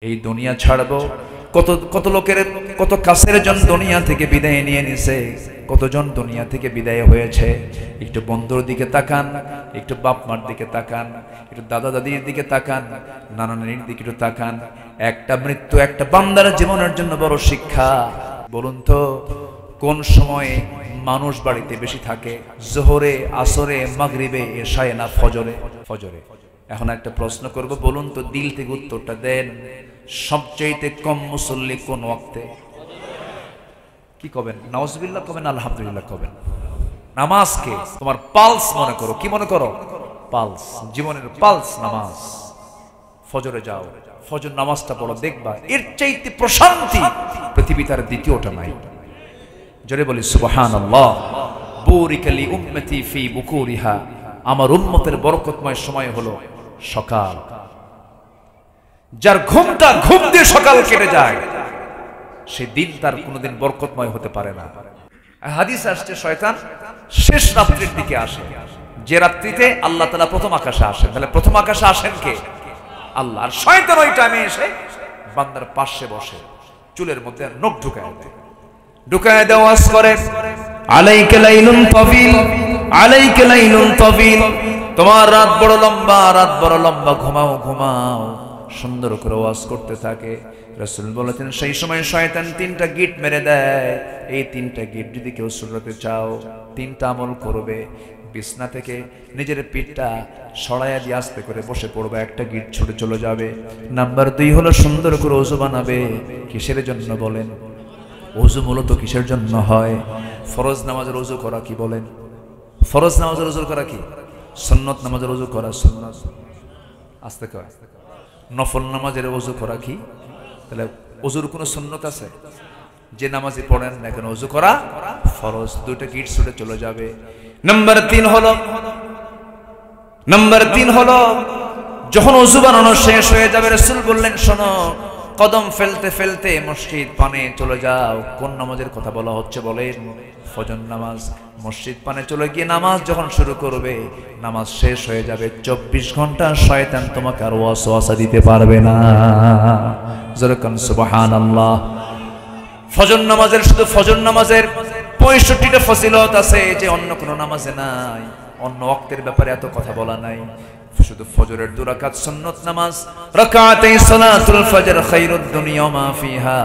এই দুনিয়া ছাড়বো, কত কত লোকের কত কাছের জন দুনিয়া থেকে বিদায় নিয়ে নিছে, কতজন দুনিয়া থেকে বিদায় হয়েছে। একটু বন্ধুর দিকে তাকান, একটু বাপ মার দিকে তাকান, একটু দাদা দাদির দিকে তাকান, নানা নানির দিকে একটু তাকান। একটা মৃত্যু একটা বান্দার জীবনের জন্য বড় শিক্ষা। বলুন তো কোন সময়ে মানুষ বাড়িতে বেশি থাকে? জোহরে, আসরে, মাগরিবে, এশায়ে না ফজরে? ফজরে। এখন একটা প্রশ্ন করব, বলুন তো দিল থেকে উত্তরটা দেন। সবচেয়ে কম মুসল্লি কোন ওয়াক্তে? কি কবেন? নাউজুবিল্লাহ কবেন, আলহামদুলিল্লাহ কবেন? নামাজকে তোমার পালস মনে করো। কি মনে করো? পালস, জীবনের পালস নামাজ। ফজরে যাও, ফজর নামাজটা পড়ো, দেখবা এর চাইতে প্রশান্তি পৃথিবীতে আর দ্বিতীয়টা নাই। জোরে বলি সুবহানাল্লাহ। বুরিকা লি উম্মতি ফি বুকুরিহা, আমার উম্মতের বরকতময় সময় হলো সকাল। যার ঘুমটা ঘুম দিয়ে সকাল কেটে যায়, সে দিন তার কোনোদিন বরকতময় হতে পারে না। হাদিস আসছে শয়তান শেষ রাত্রির দিকে আসে, যে রাত্রিতে আল্লাহ তাআলা প্রথম আকাশে আসেন। তাহলে প্রথম আকাশে আসেন কে? আল্লাহ। আর শয়তান ওই টাইমে এসে বান্দার পাশে বসে, চুলের মধ্যে নখ ঢুকায় দেওয়াজ করে, আলাইকা লাইলুন তাবিল, আলাইকা লাইলুন তাবিল, তোমার রাত বড় লম্বা, রাত বড় লম্বা, ঘুমাও ঘুমাও। সুন্দর করে ওয়াজ করতে থাকে। রাসূল বলেছেন সেই সময় শয়তান তিনটা গিট মেরে দেয়। এই তিনটা গিট যদি কেউ শুনতে চাও, তিনটা আমল করবে। বিছনা থেকে নিজের পিঠটা সরাইয়া দিয়ে আস্তে করে বসে পড়বে, একটা গিট ছুটে চলে যাবে। নাম্বার 2 হলো সুন্দর করে ওযু বানাবে। কিসের জন্য বলেন? ওযু মূলত কিসের জন্য হয়? ফরজ নামাজের ওযু করা কি বলেন? ফরজ নামাজের ওযু করা কি? সুন্নাত নামাজের ওযু করা সুন্নাত। আস্তে কয়। নফল নামাজের ওযু করা কি? তাহলে ওযুর কোনো সুন্নাত আছে? যে নামাজি পড়েন না কেন ওযু করা ফরজ। দুটো গিট ছুটে চলে যাবে। নাম্বার 3 হলো যখন ওযু বানানো শেষ হয়ে যাবে, রাসূল বললেন শোনো, কদম ফেলতে ফেলতে মসজিদ পানে চলে যাও। কোন নামাজের কথা বলা হচ্ছে বলেন? ফজর নামাজ। মসজিদ পানে চলে গিয়ে নামাজ যখন শুরু করবে, নামাজ শেষ হয়ে যাবে, 24 ঘন্টা শয়তান তোমাকে আর ওয়াসওয়াসা দিতে পারবে না। যেরকম সুবহানাল্লাহ। ফজর নামাজের, শুধু ফজর নামাজের 65টা ফজিলত আছে যে অন্য কোনো নামাজে নাই। অন্য ওয়াক্তের ব্যাপারে এত কথা বলা নাই। শুধু ফজরের 2 রাকাত সুন্নাত নামাজ, রাকাতাই সালাতুল ফজর খায়রুদ দুনিয়া মা ফিহা।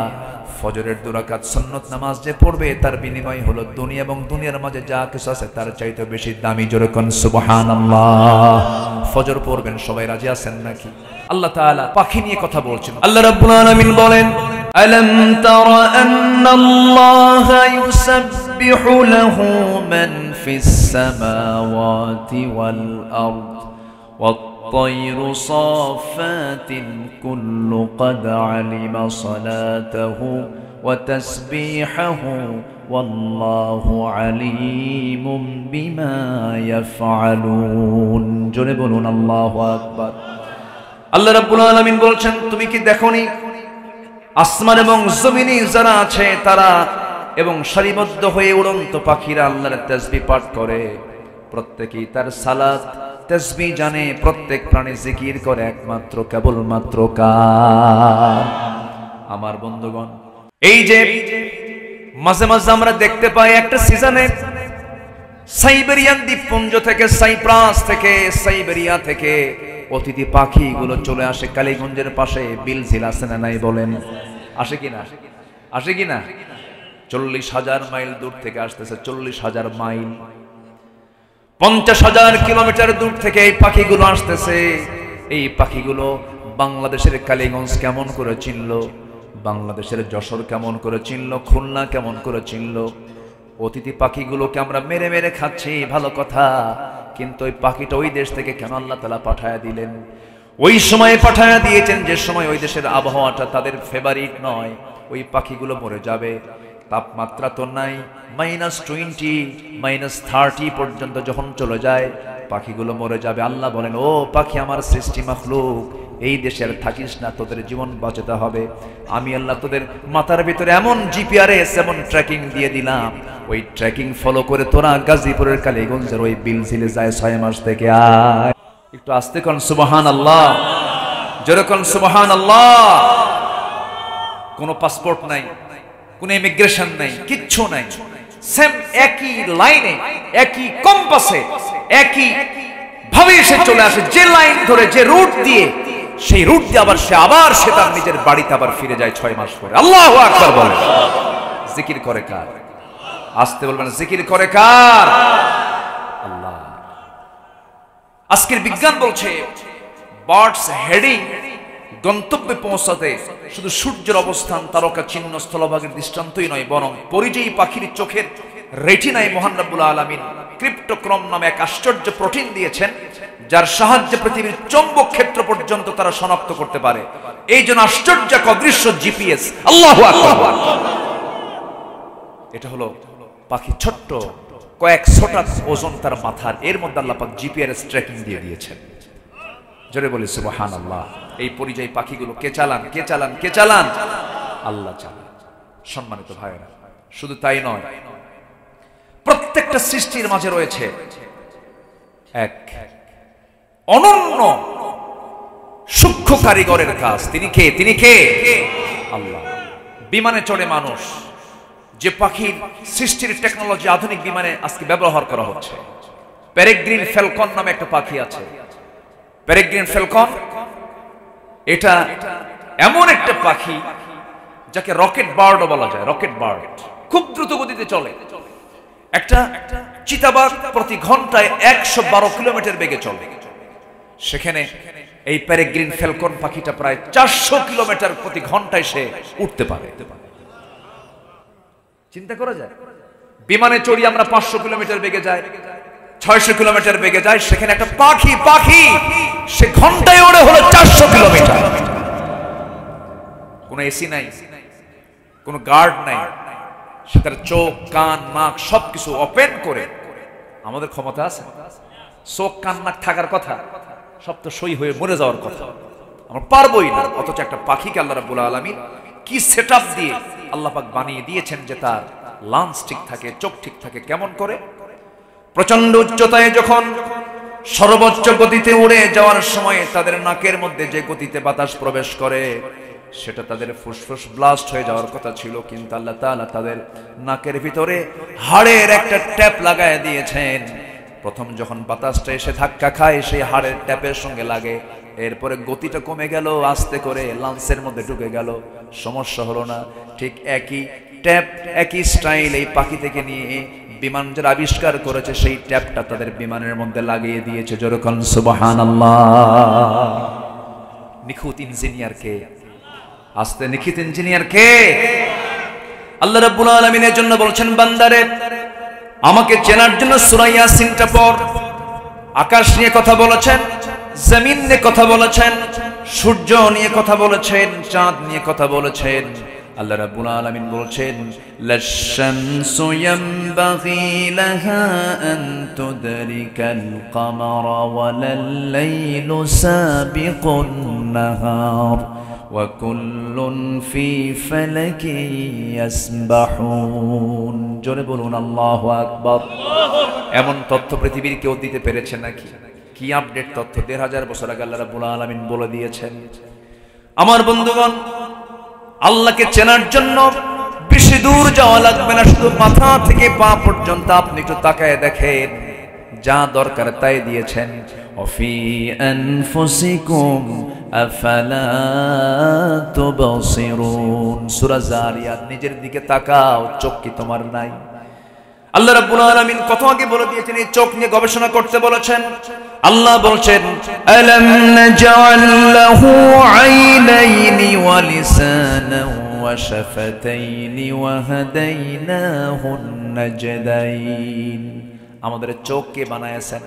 ফজরের 2 রাকাত সুন্নাত নামাজ যে পড়বে, তার বিনিময় হলো দুনিয়া এবং দুনিয়ার মাঝে যা কিছু আছে তার চাইতে বেশি দামি। জোরে কোন সুবহানাল্লাহ। ফজর পড়বেন, সবাই রাজি আছেন নাকি? আল্লাহ তাআলা পাখি নিয়ে কথা বলছেন। আল্লাহ রাব্বুল আলামিন বলেন, আলাম তারা আন্নাল্লাহা ইউসাব্বিহু লাহু মান ফিস সামাওয়াতি ওয়াল আরদ والطير صافات كل قد علم صلاته وتسبيحه والله عليم بما يفعلون। জোরে বলুন আল্লাহু আকবার। আল্লাহ রাব্বুল আলামিন বলছেন, তুমি কি দেখোনি আসমান এবং জমিনে যারা আছে তারা এবং সারিবদ্ধ হয়ে উড়ন্ত পাখিরা আল্লাহর তাসবিহ পাঠ করে, প্রত্যেকেই তার সালাত তাসবিহ জানে, প্রত্যেক প্রাণী জিকির করে একমাত্র কেবলমাত্র কার? আমার বন্ধুগণ, এই যে মাঝে মাঝে আমরা দেখতে পাই একটা সিজনে সাইবেরিয়ান দ্বীপপুঞ্জ থেকে, সাইপ্রাস থেকে, সাইবেরিয়া থেকে অতিথি পাখিগুলো চলে আসে কালীগঞ্জের পাশে। বিলঝিল আছে না নাই বলেন? আসে কিনা? আসে কিনা? 40,000 মাইল দূর থেকে আসতেছে। 40,000 মাইল, 50,000 কিলোমিটার দূর থেকে এই পাখিগুলো আসতেছে। এই পাখিগুলো বাংলাদেশের কালীগঞ্জ কেমন করে চিনলো, বাংলাদেশের যশোর কেমন করে চিনলো, খুলনা কেমন করে চিনলো? অতিথি পাখিগুলোকে আমরা মেরে মেরে খাচ্ছি, ভালো কথা, কিন্তু ওই পাখিটা ওই দেশ থেকে কেন আল্লাহ তাআলা পাঠায়া দিলেন? ওই সময় পাঠায়া দিয়েছেন যে সময় ওই দেশের আবহাওয়াটা তাদের ফেভারিট নয়। ওই পাখিগুলো মরে যাবে। তাপমাত্রা তো নাই, -20, -30 পর্যন্ত যখন চলে যায় পাখিগুলো মরে যাবে। আল্লাহ বলেন, ও পাখি আমার সৃষ্টি মাখলুক, এই দেশে আর থাকিস না, তোদের জীবন বাঁচাতে হবে। আমি আল্লাহ তোদের মাথার ভিতরে এমন জিপিআরএস, এমন ট্র্যাকিং দিয়ে দিলাম, ওই ট্র্যাকিং ফলো করে তোরা গাজীপুরের কালীগঞ্জের ওই বিলঝিলে যায় 6 মাস থেকে। আয় একটু আস্তে কোন সুবহানাল্লাহ। যেরকম সুবহানাল্লাহ। কোনো পাসপোর্ট নাই, কোনো ইমিগ্রেশন নাই, কিচ্ছু নাই, সেম একই লাইনে, একই কম্পাসে, একই ভাবে সে চলে আসে, যে লাইন ধরে, যে রুট দিয়ে, সেই রুট দিয়ে আবার সে তার নিজের বাড়িতে আবার ফিরে যায় 6 মাস পরে। আল্লাহু আকবার বলেন। জিকির করে কার? আসতে বলবেন, জিকির করে কার? আল্লাহ। আজকের বিজ্ঞান বলছে বার্ডস হেডিং গন্তব্যে পৌঁছাতে শুধু সূর্যের অবস্থান তারকা চিহ্ন স্থলভাগের দৃষ্টান্তই নয়, বরং পরিযায়ী পাখির চোখের রেটিনায় মহান রব্বুল আলামিন ক্রিপ্টোক্রম নামে এক আশ্চর্য প্রোটিন দিয়েছেন, যার সাহায্যে পৃথিবীর চৌম্বক ক্ষেত্র পর্যন্ত তারা শনাক্ত করতে পারে। এই জন্য আশ্চর্য এক অদৃশ্য জিপিএস। আল্লাহু আকবার। এটা হলো পাখি, ছোট্ট কয়েক ছোটা ওজন তার মাথার, এর মধ্যে আল্লাহ পাক জিপিএস ট্র্যাকিং দিয়ে দিয়েছেন। জোরে বলি সুবহানাল্লাহ। এই পরিযায়ী পাখিগুলো কে চালান? কে চালান? কে চালান? আল্লাহ চালান। সম্মানিত ভাইরা, শুধু তাই নয়, প্রত্যেকটা সৃষ্টির মাঝে রয়েছে এক অনন্য সূক্ষ্ম কারিগরের কাজ। তিনি কে? তিনি কে? আল্লাহ। বিমানে চড়ে মানুষ, যে পাখির সৃষ্টির টেকনোলজি আধুনিক বিমানে আজকে ব্যবহার করা হচ্ছে। পেরেগ্রিন ফ্যালকন নামে একটা পাখি আছে। পেরেগ্রিন ফ্যালকন এটা এমন একটা পাখি যাকে রকেট বার্ডও বলা যায়। রকেট বার্ড খুব দ্রুত গতিতে চলে। একটা চিতাবাঘ প্রতি ঘন্টায় 112 কিলোমিটার বেগে চলে। সেখানে এই পেরেগ্রিন ফ্যালকন পাখিটা প্রায় 400 কিলোমিটার প্রতি ঘন্টায় সে উঠতে পারে। চিন্তা করা যায়? বিমানে চড়ি আমরা 500 কিলোমিটার বেগে যাই, 600 কিলোমিটার বেগে যায়, সেখানে একটা পাখি সে ঘন্টায় ওড়ে হলো 400 কিলোমিটার। কোনো এসি নাই, কোনো গার্ড নাই, সে তার চোখ, কান, নাক সবকিছু ওপেন করে। আমাদের ক্ষমতা আছে? চোখ, কান, নাক থাকার কথা, সব তো সই হয়ে মরে যাওয়ার কথা, আমরা পারবোই না। অথচ একটা পাখিকে আল্লাহ রাব্বুল আলামিন কি সেটআপ দিয়ে আল্লাহ পাক বানিয়ে দিয়েছেন যে তার লাঞ্চ ঠিক থাকে, চোখ ঠিক থাকে। কেমন করে? প্রচন্ড উচ্চতায় যখন সর্বোচ্চ গতিতে উড়ে যাওয়ার সময় তাদের নাকের মধ্যে যে গতিতে বাতাস প্রবেশ করে, সেটা তাদের ফুসফুস ব্লাস্ট হয়ে যাওয়ার কথা ছিল, কিন্তু আল্লাহ তাআলা তাদের নাকের ভিতরে হাড়ের একটা ট্যাপ লাগায় দিয়েছেন। প্রথম যখন বাতাসটা এসে ধাক্কা খায়, সেই হাড়ের ট্যাপের সঙ্গে লাগে, এরপরে গতিটা কমে গেল, আস্তে করে লাঞ্চের মধ্যে ঢুকে গেল, সমস্যা হলো না। ঠিক একই ট্যাপ, একই স্টাইল এই পাখি থেকে নিয়ে বিমান যারা আবিষ্কার করেছে, সেই ট্যাপটা তাদের বিমানের মধ্যে লাগিয়ে দিয়েছে। যেরকম সুবহানাল্লাহ। নিখুঁত ইঞ্জিনিয়ার কে? আস্তে, নিখুঁত ইঞ্জিনিয়ার কে? আল্লাহ রাব্বুল আলামিন এর জন্য বলছেন, বান্দারে আমাকে চেনার জন্য সূরা ইয়াসিনটা পড়। আকাশ নিয়ে কথা বলেছেন, জমিন নিয়ে কথা বলেছেন, সূর্য নিয়ে কথা বলেছেন, চাঁদ নিয়ে কথা বলেছেন। আল্লাহ রাব্বুল আলামিন বলছেন, লাশ-শামসু ইয়ানবাগি লাহা আন তুদরিকাল কামারা ওয়ালাল-লাইলু সাবিকুন নাহার ওয়া কুল্লুন ফি ফালাকিন ইয়াসবাহুন। জোরে বলুন আল্লাহু আকবার। এমন তথ্য পৃথিবীর কেউ দিতে পেরেছে নাকি? কি আপডেট তথ্য ১৫০০ বছর আগে আল্লাহ রাব্বুল আলামিন বলে দিয়েছেন। আমার বন্ধুগণ, আল্লাহকে চেনার জন্য বেশি দূর যাওয়া লাগবে না, শুধু মাথা থেকে পা পর্যন্ত আপনি একটু তাকায় দেখেন, যা দরকার তাই দিয়েছেন। অফি আনফুসিকুম আফালা তুবসিরুন। সূরা যারিয়াত। নিজের দিকে তাকাও, চোখ কি তোমার নাই? আল্লাহ রাব্বুল আলামিন কত আগে বলে দিয়েছেন, এই চোখ নিয়ে গবেষণা করতে বলেছেন। আল্লাহ বলছেন, আলাম নাজআল লাহু আইনাইনি ওয়া লিসানান ওয়া শাফাতাইনি ওয়া হাদাইনাহুন নাজদাইন। আমাদের চোখ কে বানায়েছেন?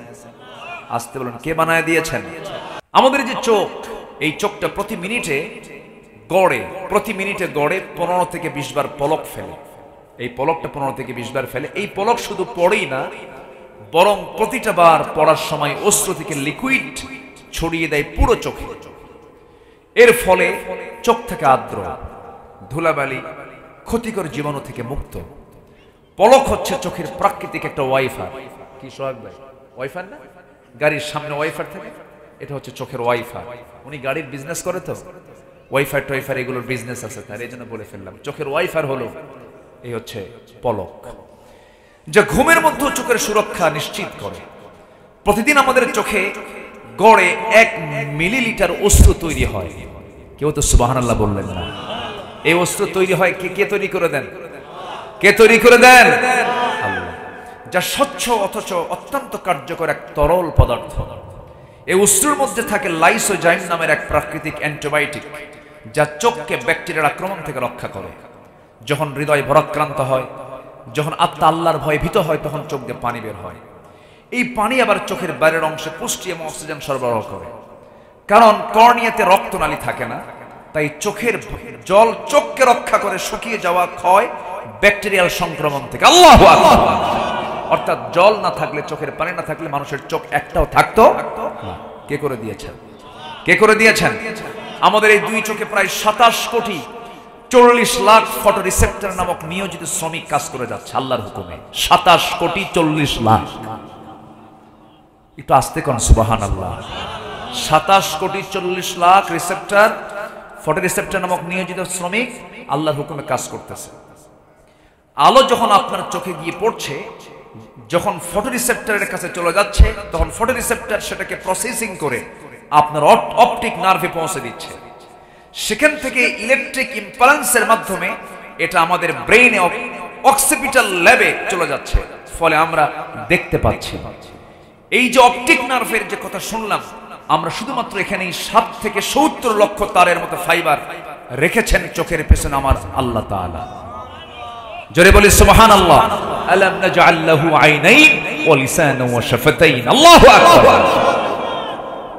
আসতে বলুন, কে বানায় দিয়েছেন? আমাদের যে চোখ, এই চোখটা প্রতি মিনিটে গড়ে 15 থেকে 20 বার পলক ফেলে। এই পলকটা 15 থেকে 20 বার ফেলে। এই পলক শুধু পড়েই না, বরং প্রতিটা বার পড়ার সময় অশ্রু থেকে লিকুইড ছড়িয়ে দেয় পুরো চোখে। এর ফলে চোখ থেকে আর্দ্র, ধুলাবালি, ক্ষতিকর জীবাণু থেকে মুক্ত। পলক হচ্ছে চোখের প্রাকৃতিক একটা ওয়াইফার। কি সোহাগ ভাই? ওয়াইফার না? গাড়ির সামনে ওয়াইফার থাকে, এটা হচ্ছে চোখের ওয়াইফাই। উনি গাড়ির বিজনেস করে তো, ওয়াইফাই টোয়াইফাই এগুলোর বিজনেস আছে তার, এই জন্য বলে ফেললাম। চোখের ওয়াইফাই হলো এই হচ্ছে পলক, যা ঘুমের মধ্যে চোখের সুরক্ষা নিশ্চিত করে। প্রতিদিন আমাদের চোখে গড়ে 1 মিলিলিটার অশ্রু তৈরি হয়। কেউ তো সুবহানাল্লাহ বললেন না। এই অশ্রু তৈরি হয় কে তৈরি করে দেন? কে তৈরি করে দেন? আল্লাহ। যা স্বচ্ছ অথচ অত্যন্ত কার্যকর এক তরল পদার্থ। এই অশ্রুর মধ্যে থাকে লাইসোজাইম নামের এক প্রাকৃতিক অ্যান্টিবায়োটিক, যা চোখকে ব্যাকটেরিয়ার আক্রমণ থেকে রক্ষা করে। যখন হৃদয় ভরাক্রান্ত হয়, যখন আত্মা আল্লাহর ভয়ে ভীত হয়, তখন চোখ দিয়ে পানি বের হয়। এই পানি আবার চোখের বাইরের অংশে পুষ্টি এবং অক্সিজেন সরবরাহ করে। কারণ কর্নিয়াতে রক্তনালী থাকে না, তাই চোখের জল চোখকে রক্ষা করে শুকিয়ে যাওয়া ক্ষয় ব্যাকটেরিয়াল সংক্রমণ থেকে। আল্লাহু আকবার। অর্থাৎ জল না থাকলে, চোখের পানি না থাকলে মানুষের চোখ একটাও থাকতো না। কে করে দিয়েছেন? কে করে দিয়েছেন? আমাদের এই দুই চোখে প্রায় 27 কোটি 40 লাখ ফটো রিসেপ্টর নামক নিয়োজিত শ্রমিক কাজ করে যাচ্ছে আল্লাহর হুকুমে। 27 কোটি 40 লাখ। একটু আস্তে কোন সুবহানাল্লাহ। 27 কোটি 40 লাখ রিসেপ্টর, ফটো রিসেপ্টর নামক নিয়োজিত শ্রমিক আল্লাহর হুকুমে কাজ করতেছে। আলো যখন আপনার চোখে গিয়ে পড়ছে, যখন ফটো রিসেপ্টরের কাছে চলে যাচ্ছে, তখন ফটো রিসেপ্টর সেটাকে প্রসেসিং করে আপনার অপটিক নার্ভে পৌঁছে দিচ্ছে। সেখান থেকে ইলেকট্রিক ইম্পালসের মাধ্যমে এটা আমাদের ব্রেইনে অক্সিপিটাল ল্যাবে চলে যাচ্ছে, ফলে আমরা দেখতে পাচ্ছি। এই যে অপটিক নার্ভের যে কথা শুনলাম, আমরা শুধুমাত্র এখানেই 7 থেকে 70 লক্ষ তারের মতো ফাইবার রেখেছেন চোখের পেছনে আমার আল্লাহ তাআলা। জোরে বলি সুবহানাল্লাহ। আলাম নাজআল লাহু আইনাইন ওয়া লিসানান ওয়া শাফাতাইন। আল্লাহু আকবার।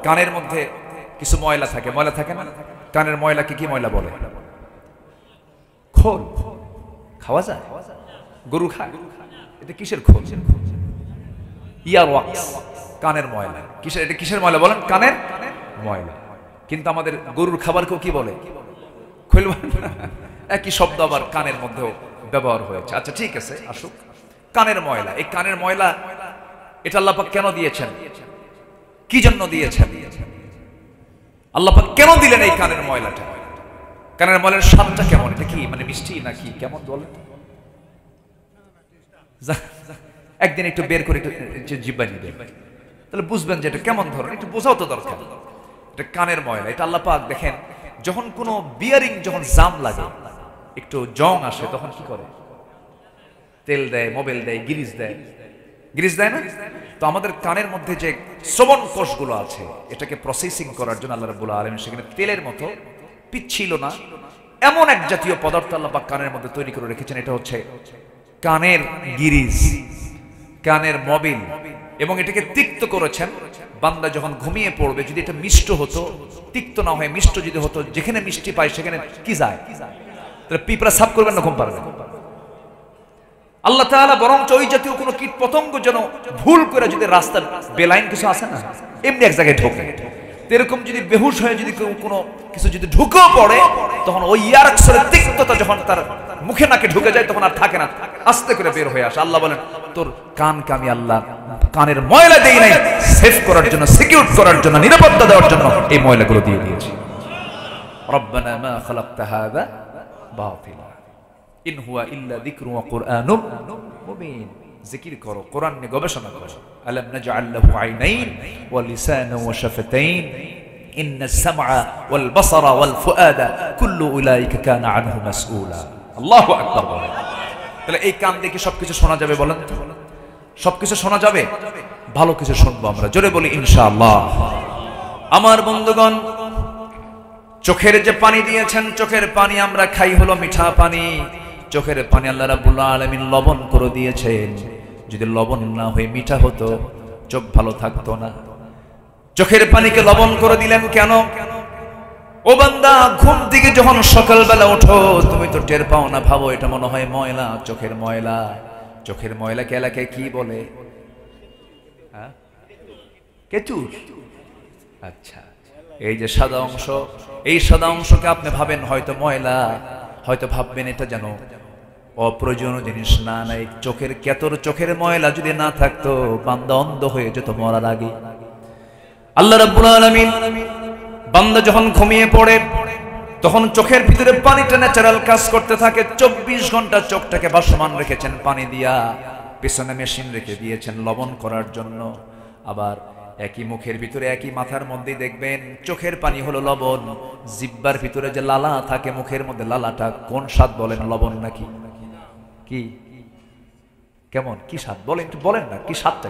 কানের মধ্যে কিছু ময়লা থাকে, ময়লা থাকে না? কানের ময়লাকে কি ময়লা বলে? খোল। খাওয়া যায়? গরু খায়? এটা কিসের খোল? ইয়ার ওয়াক্স, কানের ময়লা। কিসের? এটা কিসের ময়লা বলেন? কানের ময়লা। কিন্তু আমাদের গরুর খাবারকেও কি বলে? খোল। একই শব্দ আবার কানের মধ্যেও ব্যবহার হয়েছে। আচ্ছা ঠিক আছে, আসুক। কানের ময়লা, এই কানের ময়লা এটা আল্লাহ পাক কেন দিয়েছেন? কি জন্য দিয়েছেন? আল্লাহ পাক কেন দিলেন এই কানের ময়লাটা? কানের ময়লার স্বাদটা কেমন? এটা কি মানে মিষ্টি নাকি কেমন বলেন? একদিন একটু বের করে জিব্বা নিবেন, তাহলে বুঝবেন যে এটা কেমন ধরনের। একটু বোঝাও তো দরকার। এটা কানের ময়লা। এটা আল্লাহ পাক দেখেন, যখন কোনো বিয়ারিং যখন জাম লাগে, একটু জং আসে, তখন কি করে? তেল দেয়, মোবিল দেয়, গ্রিজ দেয়। গ্রিজ দেয় না? তো আমাদের কানের মধ্যে যে শ্রবণ কোষগুলো আছে, এটাকে প্রসেসিং করার জন্য আল্লাহ রাব্বুল আলামিন সেখানে তেলের মতো পিচ্ছিল না এমন এক জাতীয় পদার্থ আল্লাহ পাক কানের মধ্যে তৈরি করে রেখেছেন। এটা হচ্ছে কানের গিরিজ, কানের মোবিল। এবং এটাকে তিক্ত করেছেন। বান্দা যখন ঘুমিয়ে পড়বে, যদি এটা মিষ্ট হতো, তিক্ত না হয়ে মিষ্ট যদি হতো, যেখানে মিষ্টি পায় সেখানে কি যায়? তাহলে পিঁপড়া সাফ করবেন না, ঘুম পারবেন। আল্লাহ তাআলা বরঞ্চ ওই জাতীয় কোনো কীট পতঙ্গ যেন ভুল করে যদি রাস্তার বেলাইন কিছু আছে না, এমনি এক জায়গায় ঢোকে, এরকম যদি বেহুশ হয়ে যদি কোনো কিছু যদি ঢুকেও পড়ে, তখন ওই ইয়ারক্সের তিক্ততা যখন তার মুখে নাকে ঢুকে যায়, তখন আর থাকে না, আস্তে করে বের হয়ে আসে। আল্লাহ বলেন, তোর কানকে আমি আল্লাহ কানের ময়লা দেই নাই, সেভ করার জন্য, সিকিউর করার জন্য, নিরাপত্তা দেওয়ার জন্য এই ময়লাগুলো দিয়ে দিয়েছি। রব্বানা মা খালাকতা হাযা বাতিলা ইন হুয়া ইল্লা যিকরুন ওয়া কুরআনুম মুবিন। জিকির করো, কোরআন নিয়ে গবেষণা করো। আলাম নাজআল লাহু আইনাইন ওয়া লিসানান ওয়া শাফাতাইন ইন্নাস সামআ ওয়াল বাসারা ওয়াল ফুআদা কুল্লু উলাইকা কানা আনহু মাসউলা। আল্লাহু আকবার। তাহলে এই কান দিয়ে কি সবকিছু শোনা যাবে? বলেন তো, সবকিছু শোনা যাবে? ভালো কিছু শুনবো আমরা, জোরে বলি ইনশাআল্লাহ। আমার বন্ধুগণ, চোখের যে পানি দিয়েছেন, চোখের পানি আমরা খাই হলো মিঠা পানি। চোখের পানি আল্লাহ রাব্বুল আলামিন লবণ করে দিয়েছেন। যদি লবণ না হয়ে মিঠা হতো, চোখ ভালো থাকতো না। চোখের পানিকে লবণ করে দিলেন কেন? ও বান্দা, ঘুম থেকে যখন সকালবেলা ওঠো, তুমি তো টের পাও না, ভাবো এটা মনে হয় ময়লা, চোখের ময়লা। চোখের ময়লাকে এলাকায় কি বলে? কেতুর। আচ্ছা, এই যে সাদা অংশ, এই সাদা অংশকে আপনি ভাবেন হয়তো ময়লা, হয়তো ভাববেন এটা যেন অপ্রয়োজনীয় জিনিস। না না, এই চোখের কেতর, চোখের ময়লা যদি না থাকতো, বান্দা অন্ধ হয়ে যেত মরার আগে। আল্লাহ রাব্বুল আলামিন বান্দা যখন ঘুমিয়ে পড়ে তখন চোখের ভিতরে পানিটা ন্যাচারাল কাজ করতে থাকে। 24 ঘন্টা চোখটাকে ভাসমান রেখেছেন পানি দিয়া, পিছনে মেশিন রেখে দিয়েছেন লবণ করার জন্য। আবার একই মুখের ভিতরে একই মাথার মধ্যে দেখবেন চোখের পানি হলো লবণ, জিহ্বার ভিতরে যে লালা থাকে মুখের মধ্যে লালাটা কোন স্বাদ বলেন, লবণ নাকি কি কেমন কি স্বাদ বলেন, একটু বলেন না কি স্বাদটা?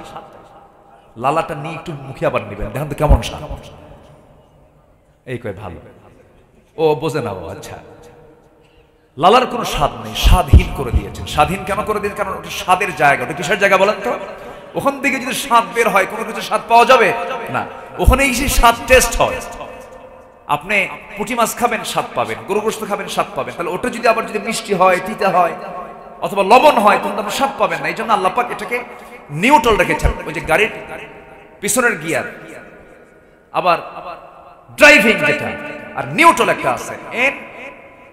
লালাটা নিয়ে একটু মুখে আবার নেবেন, দেখেন তো কেমন স্বাদ। এই কয় ভালো, ও বোঝে না, ও আচ্ছা। লালার কোনো স্বাদ নেই, স্বাদহীন করে দিয়েছেন। স্বাধীন কেন করে দিন? কারণ ওটা স্বাদের জায়গা। ওটা কিসের জায়গা বলেন তো? ওখান থেকে যদি স্বাদ বের হয় কোনো কিছু স্বাদ পাওয়া যাবে না, ওখানে সেই স্বাদ টেস্ট হয়। আপনি পুঁটি মাছ খাবেন স্বাদ পাবেন, গরু গোশত খাবেন স্বাদ পাবেন, তাহলে ওটা যদি আবার যদি মিষ্টি হয়, তিতা হয় অথবা লবণ হয়, তখন আপনি স্বাদ পাবেন না। এই জন্য আল্লাহ পাক এটাকে নিউট্রাল রেখেছেন। ওই যে গাড়ির পিছনের গিয়ার, আবার ড্রাইভিং যেটা, আর নিউট্রাল একটা আছে এন,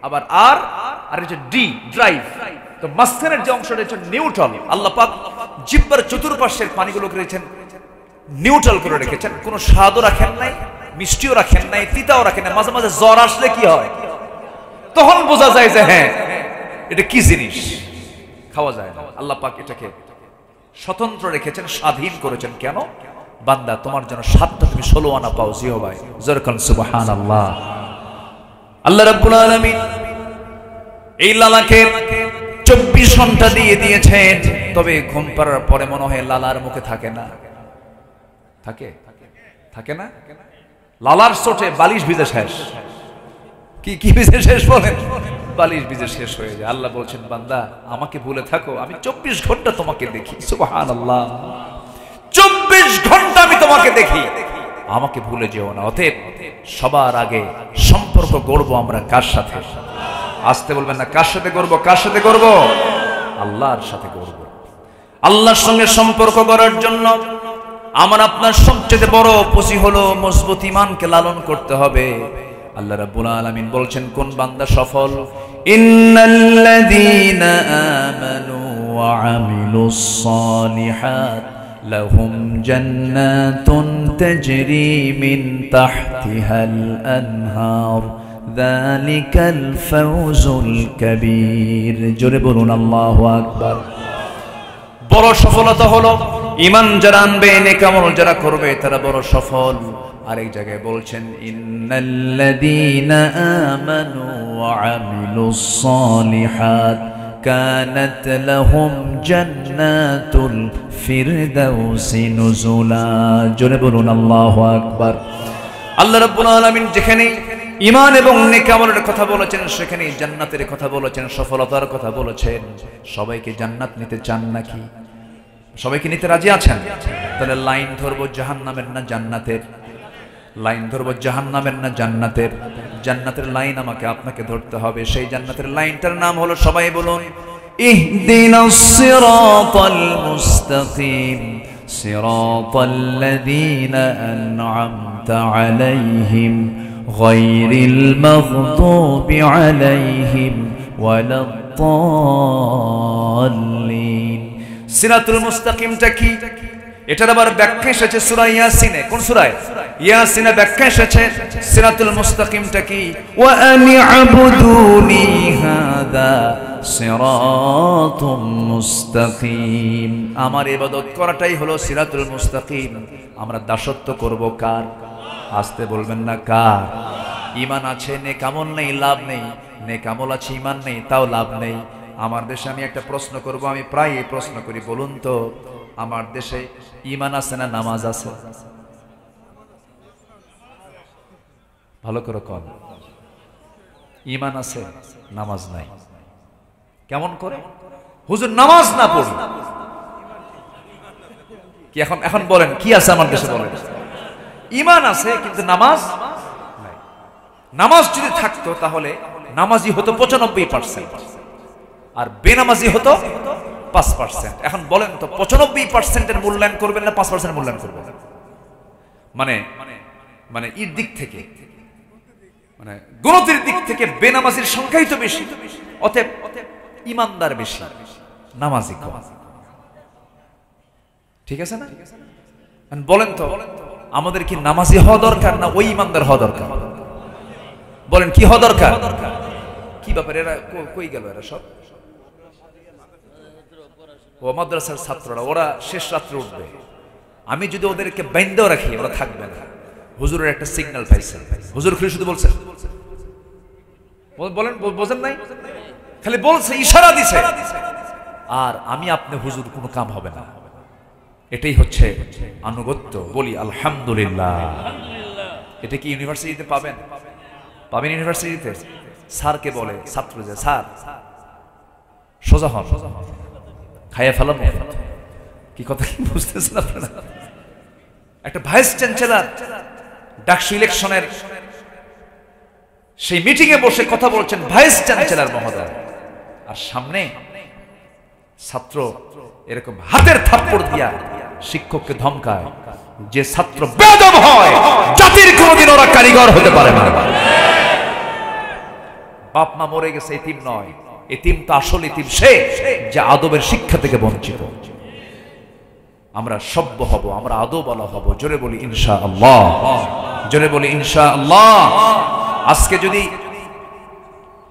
আবার আর হচ্ছে ডি, ড্রাইভ। তো মাঝখানের যে অংশটা হচ্ছে নিউট্রাল। আল্লাহ পাক জিহ্বার চতুর্পাশের পানিগুলোকে রেখেছেন নিউট্রাল করে রেখেছেন। কোনো স্বাদও রাখেন নাই, মিষ্টিও রাখেন নাই, তিতাও রাখেন নাই। মাঝে মাঝে জ্বর আসলে কি হয়, তখন বোঝা যায় যে হ্যাঁ এটা কি জিনিস, খাওয়া যায় না। আল্লাহ পাক এটাকে স্বতন্ত্র রেখেছেন, স্বাধীন করেছেন। কেন? বান্দা তোমার জন্য স্বাদটা তুমি 16 আনা পাও জিহ্বায়। জোরকান সুবহানাল্লাহ। আল্লাহ রাব্বুল আলামিন এই লালাকে 24 ঘন্টা দিয়ে দিয়েছেন। তবে ঘুম পাড়ার পরে মনে হয় লালার মুখে থাকে না, থাকে থাকে না? লালার চোটে বালিশ ভিজে শেষ। কি ভিজে শেষ বলেন? বালিশ ভিজে শেষ হয়ে যায়। আল্লাহ বলছেন বান্দা আমাকে ভুলে থাকো, আমি 24 ঘন্টা তোমাকে দেখি। সুবহানাল্লাহ, 24 ঘন্টা আমি তোমাকে দেখি, আমাকে ভুলে যেও না। অতএব সবার আগে সম্পর্ক গড়বো আমরা কার সাথে? আসতে বলবেন না, কার সাথে গড়বো? কার সাথে গড়বো? আল্লাহর সাথে গড়বো। আল্লাহর সঙ্গে সম্পর্ক করার জন্য আমার আপনার সবচেয়ে বড় পুঁজি হলো মজবুত ঈমানকে লালন করতে হবে। আল্লাহ রাব্বুল আলামিন বলছেন কোন বান্দা সফল? ইন্নাল্লাযীনা আমানু ওয়া আমিলুস সালিহাত লাহুম জান্নাতুন তাজরি মিন তাহতিহাল আনহার যালিকাল ফাওজুল কাবীর। জোরে বলুন আল্লাহু আকবার। বড় সফলতা হলো ঈমান যারা আনবে, নেক আমল যারা করবে তারা বড় সফল। আরেক জায়গায় বলছেন ইন্নাল্লাযীনা আমানু ওয়া আমিলুস সালিহাত কানাত লাহুম জান্নাতুল ফিরদাউসি নুজুলা। জোরে বলুন আল্লাহু আকবার। আল্লাহ রাব্বুল আলামিন যেখানে ঈমান এবং নেক আমলের কথা বলেছেন সেখানে জান্নাতের কথা বলেছেন, সফলতার কথা বলেছেন। সবাইকে জান্নাত নিতে চান নাকি? সবাইকে নিতে রাজি আছেন? তাহলে লাইন ধরবো জাহান্নামের না জান্নাতের? লাইন ধরবো জাহান্নামের না জান্নাতের? জান্নাতের লাইন আমাকে আপনাকে ধরতে হবে। সেই জান্নাতের লাইনটার নাম হলো, সবাই বলুন, ইহদিনাস সিরাতাল মুস্তাকিম সিরাতাল্লাযীনা আন'আমতা আলাইহিম গায়রিল মাগদুবি আলাইহিম ওয়ালাদ-দাল্লিন। সিরাতুল মুস্তাকিমটা কি? এটার আবার ব্যাখ্যা এসেছে সূরা ইয়াসিনে। কোন সূরায়? ইয়াসিনে ব্যাখ্যা এসেছে সিরাতুল মুস্তাকিমটা কি? ওয়া আনি'বুদুনি হাদা সিরাতুম মুস্তাকিম। আমার ইবাদত করাটাই হলো সিরাতুল মুস্তাকিম। আমরা দাসত্ব করব কার? আসতে বলবেন না কার? ঈমান আছে নেক আমল নেই, লাভ নেই। নেক আমল আছে ঈমান নেই, তাও লাভ নেই। আমার দেশে আমি একটা প্রশ্ন করব, আমি প্রায় এই প্রশ্ন করি, বলুন তো আমার দেশে ঈমান আছে না নামাজ আছে? ভালো করে কন। ঈমান আছে, নামাজ নাই। কেমন করে? হুজুর নামাজ না পড়ি কি? এখন বলেন কি আছে আমার দেশে? বলেন ঈমান আছে কিন্তু নামাজ নাই। নামাজ যদি থাকতো তাহলে নামাজি হতো 95% আর বেনামাজি হতো 5%। এখন বলেন তো 95%-এর মূল্যায়ন করবেন না 5% মূল্যায়ন করবেন? মানে এর দিক থেকে, মানে গুণতের দিক থেকে বেনামাজির সংখ্যাই তো বেশি। অতএব ইমানদার বেশি, নামাজি কম। ঠিক আছে না? বলেন তো আমাদের কি নামাজি হওয়া দরকার না ওই ইমানদার হওয়া দরকার? বলেন কি হওয়া দরকার? কি ব্যাপার, এরা কই গেল? এরা সব ও মাদ্রাসার ছাত্ররা, ওরা শেষ রাত্রে উঠবে। আমি যদি ওদেরকে বাইন্দেও রাখি ওরা থাকবে না। হুজুরের একটা সিগন্যাল পাইছে, হুজুর খালি শুধু বলছে, বলেন বোঝেন নাই, খালি বলছে, ইশারা দিছে, আর আমি আপনি হুজুর কোনো কাম হবে না। এটাই হচ্ছে আনুগত্য। বলি আলহামদুলিল্লাহ। এটা কি ইউনিভার্সিটিতে পাবেন? পাবেন ইউনিভার্সিটিতে। স্যারকে বলে ছাত্র যে স্যার সোজা হন, খাইয়া ফেলাম। কি কথা কি বুঝতেছেন আপনারা? একটা ভাইস চ্যান্সেলর ডাকসু ইলেকশনের সেই মিটিং এ বসে কথা বলছেন ভাইস চ্যান্সেলর মহোদয়, আর সামনে ছাত্র এরকম হাতের থাপ্পড় দিয়া শিক্ষককে ধমকায়। যে ছাত্র বেয়াদব হয় জাতির কোনদিন ওরা কারিগর হতে পারে না। বাপ মা মরে গেছে, এতিম নয়। এতিম তো আসল এতিম সে যে আদবের শিক্ষা থেকে বঞ্চিত। আমরা সভ্য হব, আমরা আদবওয়ালা হব। জোরে বলি ইনশাআল্লাহ, জোরে বলি ইনশাআল্লাহ। আজকে যদি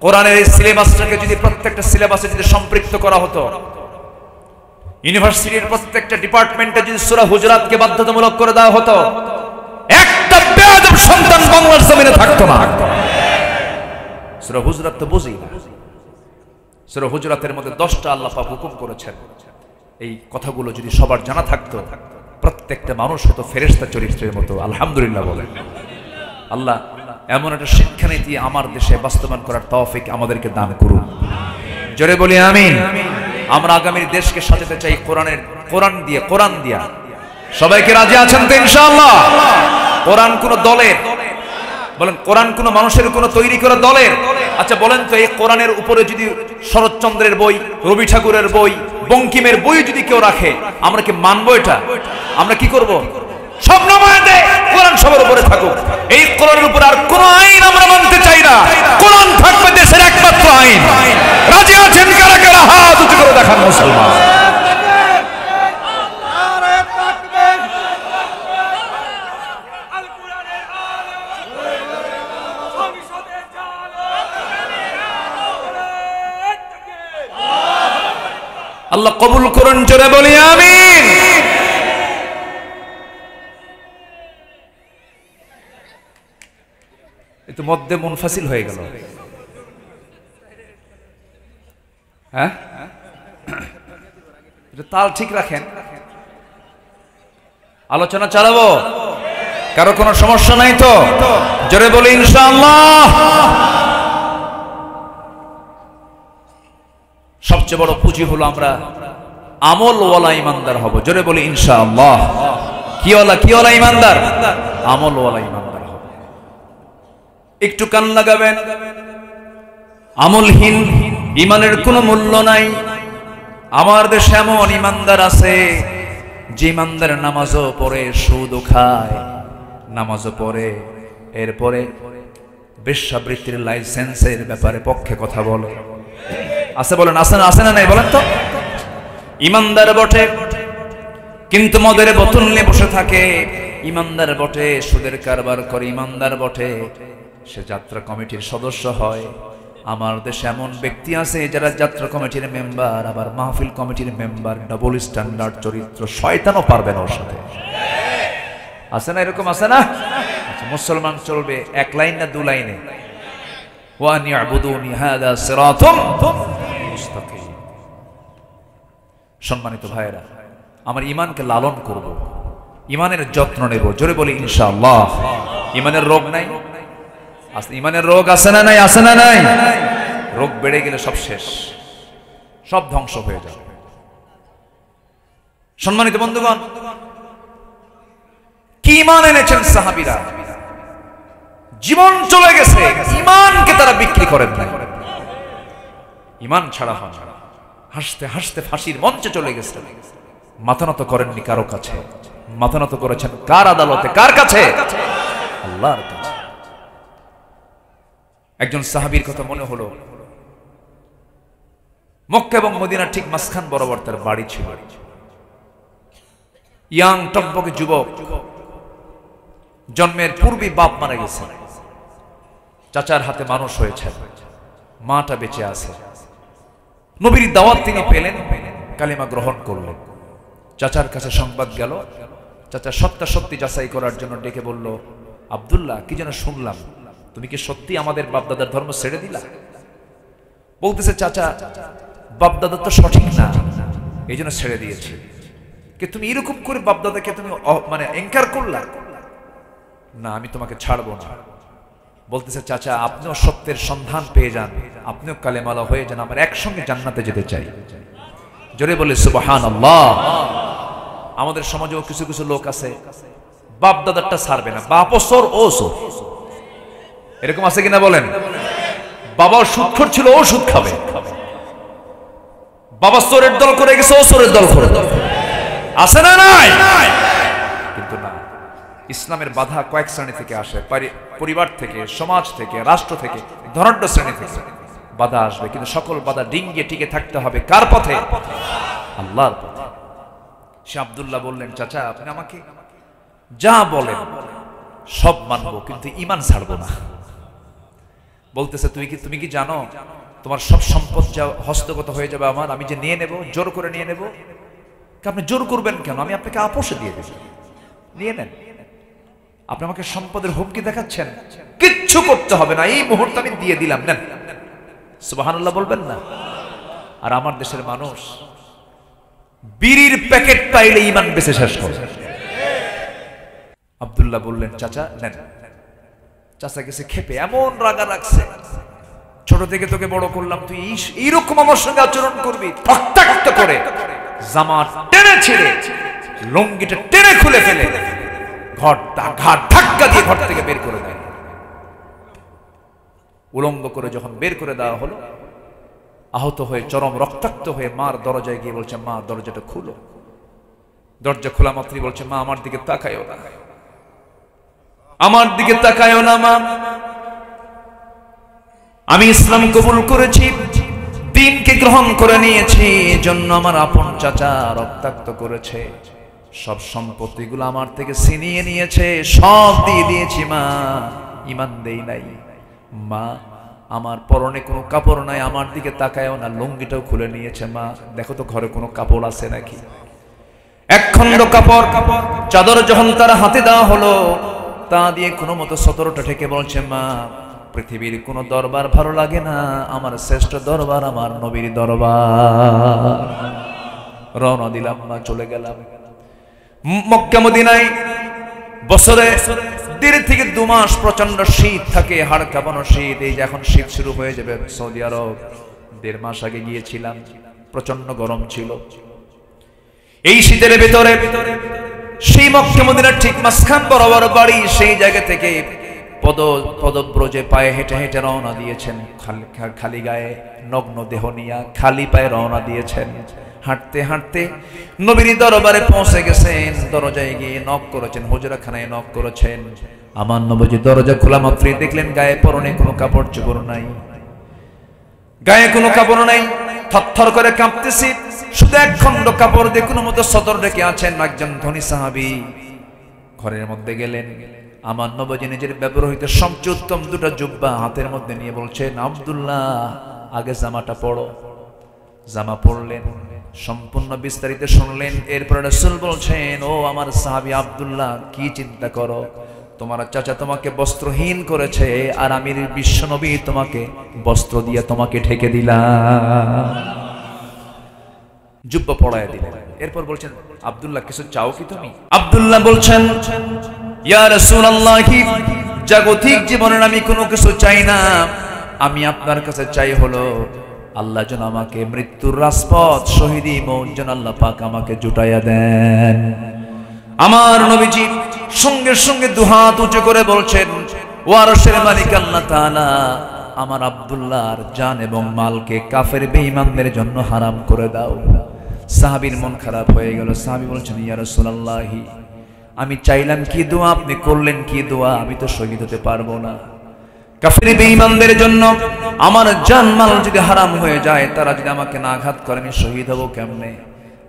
কোরআনের এই সিলেবাসটাকে যদি প্রত্যেকটা সিলেবাসে যদি সম্পৃক্ত করা হতো, ইউনিভার্সিটির প্রত্যেকটা ডিপার্টমেন্টে যদি সূরা হুজুরাতকে বাধ্যতামূলক করে দেওয়া হতো, একটা বেয়াদব সন্তান বাংলার জমিনে থাকতো না। সূরা হুজুরাত তো বুঝি না। সূরা হুজুরাতের মধ্যে 10টা আল্লাহ পাক হুকুম করেছেন। এই কথাগুলো যদি সবার জানা থাকতো, প্রত্যেকটা মানুষ হতো ফেরেশতা চরিত্রের মতো। আলহামদুলিল্লাহ বলেন। আল্লাহ এমন একটা শিক্ষানীতি আমার দেশে বাস্তবায়ন করার তৌফিক আমাদেরকে দান করুন। জোরে বলি আমিন। আমরা আগামীর দেশকে সাজাতে চাই কোরআন দিয়া। সবাইকে রাজি আছেন তো ইনশাআল্লাহ? কোরআন কোন দলের, বলেন কোরআন কোন মানুষের কোন তৈরি করা দলের? আচ্ছা বলেন তো, এই কোরআনের উপরে যদি শরৎচন্দ্রের বই, রবি ঠাকুরের বই, বঙ্কিমের বই যদি কেউ রাখে, আমরা কি মানবো? এটা আমরা কি করব? সব নামায় দেয়, কোরআন সবার উপরে থাকুক। এই কোরআনের উপর আর কোন আইন আমরা মানতে চাই না। কোরআন থাকবে দেশের একমাত্র আইন। রাজি আছেন কারা কারা? হাত উঁচু করে দেখান মুসলমান। আল্লাহ কবুল করুন। জোরে বলি আমিন। এতো মধ্যে মুনফাসিল হয়ে গেল। হ্যাঁ, এটা তাল ঠিক রাখেন। আলোচনা চালাবো, কারো কোনো সমস্যা নাই তো? জোরে বলি ইনশাআল্লাহ। সবচেয়ে বড় পুঁজি হলো আমরা আমলওয়ালা ইমানদার হব। জোরে বলি ইনশাআল্লাহ। কিওয়ালা ইমানদার? আমলওয়ালা ইমানদার হব। একটু কান লাগাবেন। আমলহীন ইমানের কোনো মূল্য নাই। আমার দেশে এমন ইমানদার আছে যে ইমানদার নামাজও পড়ে, সুদও খায়, নামাজও পড়ে, এরপরে বেশ্যাবৃত্তির লাইসেন্সের ব্যাপারে পক্ষে কথা বলে। আছে বলেন, আছে না নাই বলেন তো? ইমানদার বটে কিন্তু মদের বোতল নিয়ে বসে থাকে। ইমানদার বটে সুদের কারবার করে। ইমানদার বটে সে যাত্রা কমিটির সদস্য হয়। আমার দেশে এমন ব্যক্তি আছে যারা যাত্রা কমিটির মেম্বার, আবার মাহফিল কমিটির মেম্বার। ডাবল স্ট্যান্ডার্ড চরিত্র, শয়তানও পারবে না ওর সাথে। আছে না এরকম? আছে না? আচ্ছা, মুসলমান চলবে এক লাইন না দু লাইনে? ওয়ান ইয়াবুদুনি হাযা সিরাতুম মুস্তাকিম। সম্মানিত ভাইরা, আমার ঈমানকে লালন করব, ঈমানের যত্ন নেব। জোরে বলি ইনশাআল্লাহ। ঈমানের রোগ নাই? আছে। ঈমানের রোগ আছে না নাই? আছে না নাই? রোগ বেড়ে গেলে সব শেষ, সব ধ্বংস হয়ে যাবে। সম্মানিত বন্ধুগণ, কি ঈমান এনেছেন সাহাবীরা? জীবন চলে গেছে, ঈমানকে তারা বিক্রি করেন না। ঈমান ছাড়া হন। হাসতে হাসতে ফাঁসির মঞ্চে চলে গেছে। মাথা নত করেননি কারো কাছে। মাথা নত করেছেন কার আদালতে? কার কাছে? আল্লাহর কাছে। একজন সাহাবীর কথা মনে হলো। মক্কা এবং মদিনার ঠিক মাঝখান বরাবর তার বাড়ি ছিল। ইয়াং টকবকে যুবক, জন্মের পূর্বে বাপ মারা গেছে, চাচার হাতে মানুষ হয়েছে, মাটা বেঁচে আছে। নবীর দাওয়াত তিনি পেলেন, কালিমা গ্রহণ করলেন। চাচার কাছে সংবাদ গেল, চাচা সত্যাসত্যি যাচাই করার জন্য ডেকে বলল, আব্দুল্লাহ, কি যেন শুনলাম, তুমি কি সত্যি আমাদের বাপদাদার ধর্ম ছেড়ে দিলা? বলতেছে, চাচা, বাপদাদা তো সঠিক না, এই জন্য ছেড়ে দিয়েছি। কি তুমি এরকম করে বাপদাদাকে তুমি মানে এনকার করলা? না, আমি তোমাকে ছাড়বো না। বলতেছে, চাচা, আপনিও সত্যের সন্ধান পেয়ে যান, আপনিও কালেমালা হয়ে যান, আমরা একসঙ্গে জান্নাতে যেতে চাই। জোরে বলে সুবহানাল্লাহ। আমাদের সমাজেও কিছু কিছু লোক আছে, বাপ দাদারটা ছাড়বে না, বাপও চোর ও চোর, এরকম আছে কিনা বলেন? বাবাও সুদখোর ছিল, ও সুদ খাবে। বাবা চোরের দল করে গেছে, ও চোরের দল করে, আছে না নাই? কিন্তু না, ইসলামের বাধা কয়েক শ্রেণী থেকে আসে, পরিবার থেকে, সমাজ থেকে, রাষ্ট্র থেকে, ধনাঢ্য শ্রেণী থেকে বাধা আসবে, কিন্তু সকল বাধা ডিঙ্গিয়ে টিকে থাকতে হবে কার পথে? আল্লাহর পথে। সে আব্দুল্লাহ বললেন, চাচা, আপনি আমাকে যা বলেন সব মানবো, কিন্তু ঈমান ছাড়বো না। বলতেছে, তুমি কি জানো তোমার সব সম্পদ যা হস্তগত হয়ে যাবে আমার, আমি যে নিয়ে নেব, জোর করে নিয়ে নেব। আপনি জোর করবেন কেন? আমি আপনাকে আপোষে দিয়ে দেব, নিয়ে নেন। আপনি আমাকে সম্পদের হুমকি দেখাচ্ছেন, কিচ্ছু করতে হবে না, এই মুহূর্তে আমি দিয়ে দিলাম, নেন। সুবহানাল্লাহ বলবেন না? আর আমার দেশের মানুষ বিড়ির প্যাকেট পাইলে ঈমান বেঁচে শেষ করে। আব্দুল্লাহ বললেন, চাচা নেন। চাচা গেছে খেপে, এমন রাগা রাখছে, ছোট থেকে তোকে বড় করলাম, তুই এইরকম আমার সঙ্গে আচরণ করবি? ঠকঠাক করে জামা টেনে ছিঁড়ে, লুঙ্গিটা টেনে খুলে ফেলে ঘাট ধাক্কা দিয়ে ঘর থেকে বের করে দেয়। উলঙ্গ করে যখন বের করে দেওয়া হলো, আহত হয়ে, চরম রক্তাক্ত হয়ে মার দরজায় গিয়ে বলছে, মা, দরজাটা খুলো। দরজা খোলা মাত্রই বলছে, মা, আমার দিকে তাকায়ও না, আমার দিকে তাকায়ও না মা, আমি ইসলাম কবুল করেছি, দ্বীনকে গ্রহণ করে নিয়েছি, এজন্য আমার আপন চাচা রক্তাক্ত করেছে, সব সম্পত্তিগুলো আমার থেকে ছিনিয়ে নিয়েছে, সব দিয়ে দিয়েছি মা, ঈমান দেই নাই। মা, আমার পরনে কোনো কাপড় নাই, আমার দিকে তাকায়ও না, লুঙ্গিটাও খুলে নিয়েছে। মা, দেখো তো ঘরে কোনো কাপড় আছে নাকি। একখণ্ড কাপড়, চাদর যখন তার হাতে দেওয়া হলো, তা দিয়ে কোনো মতো সতরটা ঠেকে বলছে, মা, পৃথিবীর কোনো দরবার ভালো লাগে না, আমার শ্রেষ্ঠ দরবার আমার নবীর দরবার। রওনা দিলাম মা, চলে গেলাম মক্কা মদিনায়। বছরে 1.5 থেকে 2 মাস প্রচন্ড শীত থাকে, হাড় কাঁপানো শীত। এই যে এখন শীত শুরু হয়ে যাবে সৌদি আরব, 1.5 মাস আগে গিয়েছিলাম, প্রচন্ড গরম ছিল। এই শীতের ভিতরে সেই মক্কা মদিনার ঠিক মাঝখান বরাবর বাড়ি, সেই জায়গা থেকে পদব্রজে পায়ে হেঁটে হেঁটে রওনা দিয়েছেন, খালি গায়ে নগ্ন দেহ নিয়া খালি পায়ে রওনা দিয়েছেন। হাঁটতে হাঁটতে নবীর দরবারে পৌঁছে গেছেন, দরজায় গিয়ে নক করেছেন, হুজরাখানায় নক করেছেন। আমার নবীজি দরজা খোলা মাত্রই দেখলেন গায়ে পরনে কোনো কাপড় চোপড় নাই, গায়ে কোনো কাপড় নাই, থরথর করে কাঁপতেছি, শুধু একখণ্ড কাপড় দিয়ে কোনো মতো সতর রেখে আছেন একজন ধনী সাহাবী। ঘরের মধ্যে গেলেন, আমার নবীজি নিজের ব্যবহৃত সবচেয়ে উত্তম 2টা জুব্বা হাতের মধ্যে নিয়ে বলছেন, আব্দুল্লাহ, আগে জামাটা পড়ো। জামা পড়লেন, সম্পূর্ণ বিস্তারিত শুনলেন। এরপর রাসূল বলছেন, ও আমার সাহাবী আব্দুল্লাহ, কি চিন্তা করো, তোমার চাচা তোমাকে বস্ত্রহীন করেছে, আর আমি বিশ্বনবী তোমাকে বস্ত্র দিয়ে তোমাকে ঢেকে দিলাম। জুব্বা পড়ায় দিলেন। এরপর বলছেন, আব্দুল্লাহ, কিছু চাও কি তুমি? আব্দুল্লাহ বলছেন, ইয়া রাসূলুল্লাহ, জাগতিক জীবনে আমি কোনো কিছু চাই না, আমি আপনার কাছে চাই হলো আল্লাহ যেন আমাকে মৃত্যুর রাজপথ, শহীদি মৌত যেন আল্লাহ পাক আমাকে জুটাইয়া দেন। আমার নবীজি সঙ্গে সঙ্গে 2 হাত উঁচু করে বলছেন, ও আরশের মালিক আল্লাহ তাআলা, আমার আব্দুল্লাহর জান এবং মালকে কাফের বেঈমানদের জন্য হারাম করে দাও। সাহাবীর মন খারাপ হয়ে গেল। সাহাবী বলছেন, ইয়া রাসূলুল্লাহ, আমি চাইলাম কি দোয়া, আপনি করলেন কি দোয়া, আমি তো শহীদ হতে পারবো না। কাফের বেঈমানদের জন্য আমার জান মাল যদি হারাম হয়ে যায়, তারা যদি আমাকে না আঘাত করে, আমি শহীদ হব কেমনে?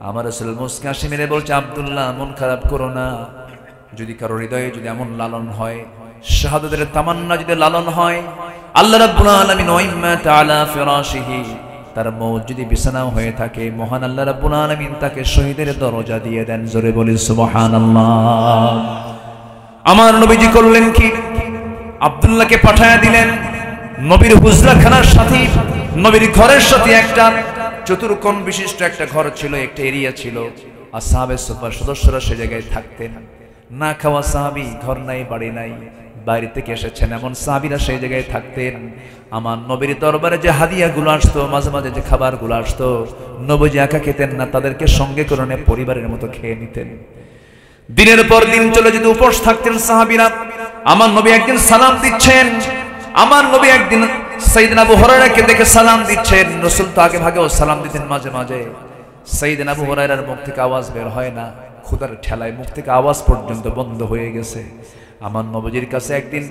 আমার রাসূল মুস্কি হাসি মেরে বলছে, আব্দুল্লাহ, মন খারাপ করো না, যদি কারো হৃদয়ে যদি এমন লালন হয়, শাহাদাতের তামান্না যদি লালন হয়, আল্লাহ রাব্বুল আলামিন ওয়াইম্মা তাআলা ফিরাশিহি, তার মওত যদি বিছানাও হয়ে থাকে, মহান আল্লাহ রাব্বুল আলামিন তাকে শহীদের দরজা দিয়ে দেন। জোরে বলি সুবহানাল্লাহ। আমার নবীজি করলেন কি? আব্দুল্লাহকে পাঠায়া দিলেন নবীর হুজরাখানার সাথে, নবীর ঘরের সাথে একটা চতুর্কোণ বিশিষ্ট একটা ঘর ছিল, একটা এরিয়া ছিল। আসহাবে সুফার সদস্যরা সে জায়গায় থাকতেন। না খাওয়া সাহাবী, ঘর নাই বাড়ি নাই, বাইরে থেকে এসেছেন এমন সাহাবীরা সেই জায়গায় থাকতেন। আমার নবীর দরবারে যে হাদিয়াগুলো আসতো, মাঝে মাঝে যে খাবারগুলো আসতো, নবীজি একা খেতেন না, তাদেরকে সঙ্গে করে নিয়ে পরিবারের মতো খেয়ে নিতেন। দিনের পর দিন চলে যেতে উপোস থাকতেন সাহাবীরা। আমার নবী একদিন সালাম দিচ্ছেন, আমার নবী একদিন সাইয়েদনা আবু হুরায়রাকে দেখে সালাম দিচ্ছেন। রাসূল তো আগে ভাগেও সালাম দিতেন মাঝে মাঝে। সাইয়েদনা আবু হুরায়রার মুখ থেকে আওয়াজ বের হয় না, ক্ষুধার ঠেলায় মুখ থেকে আওয়াজ পর্যন্ত বন্ধ হয়ে গেছে। আমার নবীজির কাছে একদিন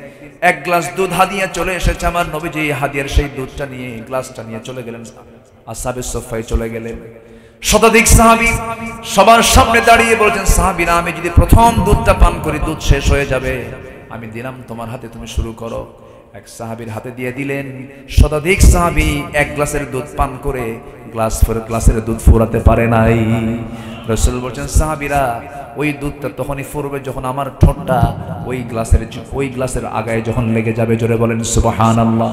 এক গ্লাস দুধ হাদিয়া চলে এসেছে। আমার নবীজি হাদিয়ার সেই দুধটা নিয়ে, গ্লাসটা নিয়ে চলে গেলেন, আসহাবে সুফায় চলে গেলেন। শতাধিক সাহাবী সবার সামনে দাঁড়িয়ে বলছেন, সাহাবীরা আমি যদি প্রথম দুধটা পান করি দুধ শেষ হয়ে যাবে, আমি দিলাম তোমার হাতে, তুমি শুরু করো। এক সাহাবীর হাতে দিয়ে দিলেন। শতাধিক সাহাবী এক গ্লাসের দুধ পান করে গ্লাসের দুধ ফুরাতে পারে নাই। রাসূল বলছেন, সাহাবীরা ওই দুধটা তখনই ফুরবে যখন আমার ঠোঁটটা ওই গ্লাসের আগায় যখন লেগে যাবে। জোরে বলেন সুবহানাল্লাহ।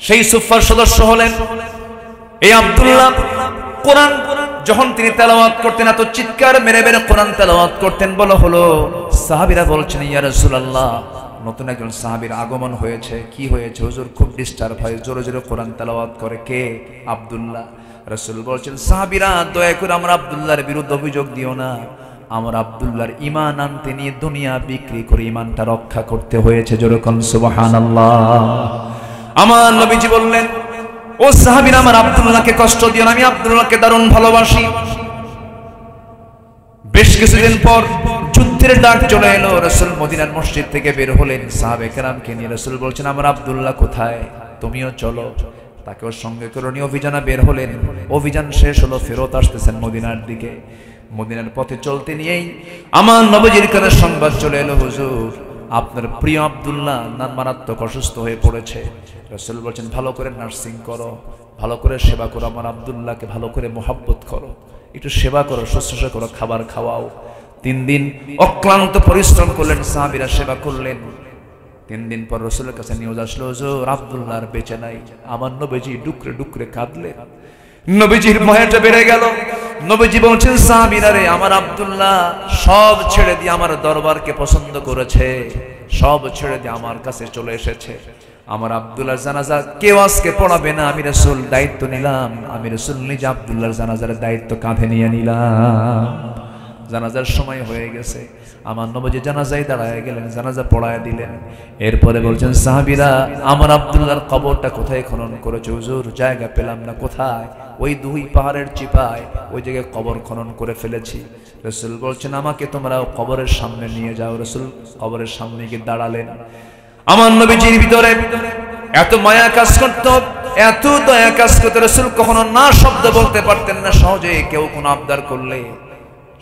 সেই সুফার সদস্য হলেন এই আব্দুল্লাহ। কোরআন যখন তিনি তেলাওয়াত করতেন, এত চিৎকার মেরে মেরে কোরআন তেলাওয়াত করতেন, বলা হলো সাহাবীরা বলছেন, ইয়া রাসূলুল্লাহ, নতুন একজন সাহাবীর আগমন হয়েছে। কি হয়েছে হুজুর? খুব ডিস্টার্ব হয়, জোরে জোরে কোরআন তেলাওয়াত করে। কে? আব্দুল্লাহ। রাসূল বলছেন, সাহাবীরা দয়া করে আমার আব্দুল্লাহর বিরুদ্ধে অভিযোগ দিও না। আমার আব্দুল্লাহর ঈমান আনতে নিয়ে দুনিয়া বিক্রি করে ঈমানটা রক্ষা করতে হয়েছে। জোরে কোন সুবহানাল্লাহ। আমার নবীজি বললেন, ও সাহাবীরা আমার আব্দুল্লাহকে কষ্ট দিও না, আমি আব্দুল্লাহকে দারুণ ভালোবাসি। বেশ কিছুদিন পর যুদ্ধের ডাক চলে এলো। রাসূল মদিনার মসজিদ থেকে বের হলেন সাহাবে কেরামকে নিয়ে। রাসূল বলছেন, আমার আব্দুল্লাহ কোথায়? তুমিও চলো। তাকেও সঙ্গে করে নিয়ে অভিযানে বের হলেন। অভিযান শেষ হলো, ফেরত আসতেছেন মদিনার দিকে। মদিনার পথে চলতে নিয়েই আমার নবীজির কাছে সংবাদ চলে এলো, হুজুর আপনার প্রিয় আব্দুল্লাহ মারাত্মক অসুস্থ হয়ে পড়েছে। রাসূল বলছেন, ভালো করে নার্সিং করো, ভালো করে সেবা করো, আমার আব্দুল্লাহকে ভালো করে মোহাব্বত করো, একটু সেবা করো, শুশ্রূষা করো, খাবার খাওয়াও। 3 দিন অক্লান্ত পরিশ্রম করলেন সাহাবীরা, সেবা করলেন। 3 দিন পর রাসূলের কাছে নিউজ আসলো, হুজুর আব্দুল্লাহ আর বেঁচে নাই। আমার নবীজি ডুকরে ডুকরে কাঁদলেন। নবীজির ভয়টা বেড়ে গেল। নবীজি বলছেন, সাহাবীরা রে, আমার আব্দুল্লাহ সব ছেড়ে দিয়ে আমার দরবারকে পছন্দ করেছে, সব ছেড়ে দিয়ে আমার কাছে চলে এসেছে। আমার আব্দুল্লাহর জানাজা কেউ আজকে পড়াবে না, আমি রাসূল দায়িত্ব নিলাম। আমি রাসূল নিজে আব্দুল্লাহর জানাজার দায়িত্ব কাঁধে নিয়ে নিলাম। জানাজার সময় হয়ে গেছে। আমার নবীজি জানাজায় দাঁড়ায় গেলেন, জানাজা পড়ায় দিলেন। এরপরে বলছেন, সাহাবীরা আমার আব্দুল্লাহর কবরটা কোথায় খনন করেছে? হুজুর জায়গা পেলাম না। কোথায়? ওই 2 পাহাড়ের চিপায় ওই জায়গায় কবর খনন করে ফেলেছি। রাসূল বলছেন, আমাকে তোমরা কবরের সামনে নিয়ে যাও। রাসূল কবরের সামনে গিয়ে দাঁড়ালেন। আমার নবীজির ভিতরে এত মায়া কাজ করত, এত দয়া কাজ করত। রাসূল কখনো না শব্দ বলতে পারতেন না। সহজে কেউ কোনো আবদার করলে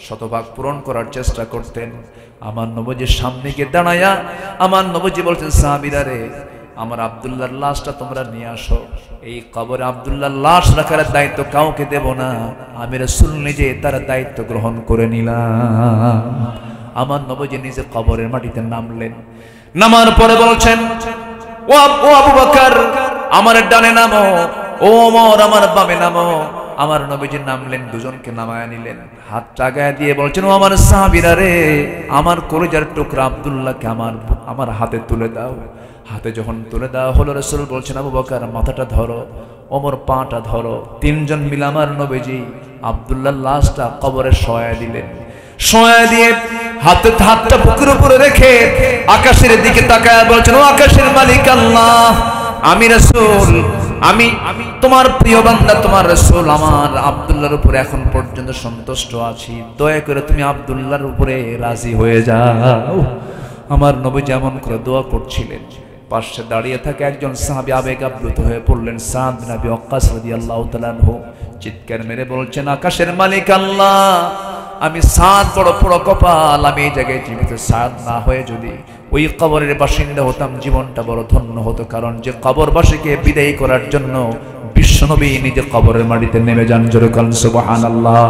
শতভাগ পূরণ করার চেষ্টা করতেন। আমার নবীজির সামনে গিয়ে দাঁড়ায়া আমার নবীজি বলছেন, সাহাবীরা রে, আমার আব্দুল্লাহর লাশটা তোমরা নিয়ে আসো। এই কবরে আব্দুল্লাহর লাশ রাখার দায়িত্ব কাউকে দেব না, আমি রাসূল নিজে তার দায়িত্ব গ্রহণ করে নিলাম। আমার নবীজি নিজে কবরের মাটিতে নামলেন। নামার পরে বলছেন, ও আবু বকর আমার ডানে নামো, ও ওমর আমার বামে নামো। আমার নবীজি নামলেন, দুজনকে নামায়া নিলেন। হাত টাগায় দিয়ে বলছেন, ও আমার সাহাবীরা রে, আমার কলিজার টুকরা আব্দুল্লাহকে আমার হাতে তুলে দাও। হাতে যখন তুলে দেওয়া হলো, রাসূল বলছেন, আবু বকর মাথাটা ধরো, ওমর পাটা ধরো। 3 জন মিলে আমার নবীজি আব্দুল্লাহর লাশটা কবরে শোয়া দিলেন। শোয়া দিয়ে হাতটা বুকের উপরে রেখে আকাশের দিকে তাকায় বলছেন, ও আকাশের মালিক আল্লাহ, আমি রাসূল, আমি তোমার প্রিয় বান্দা, তোমার রাসূল আমার আব্দুল্লাহর উপরে এখন পর্যন্ত সন্তুষ্ট আছি। দয়া করে তুমি আব্দুল্লাহর উপরে রাজি হয়ে যাও। আমার নবী যেমন করে দোয়া করছিলেন, পাশে দাঁড়িয়ে থাকে একজন সাহাবী আবেগ আপ্লুত হয়ে পড়লেন। সাদ বিন ওয়াক্কাস রাদিয়াল্লাহু তাআলা আনহু চিৎকার মেরে বলছেন, আকাশের মালিক আল্লাহ, আমি সাদ বড় বড় কপাল, আমি এই জায়গায় জীবিত সাদ না হয়ে যদি ওই কবরের বাসিন্দা হতাম, জীবনটা বড় ধন্য হতো। কারণ যে কবরবাসীকে বিদায় করার জন্য বিশ্বনবী নিজে কবরের মাটিতে নেমে যান। জোরে বলেন সুবহানাল্লাহ।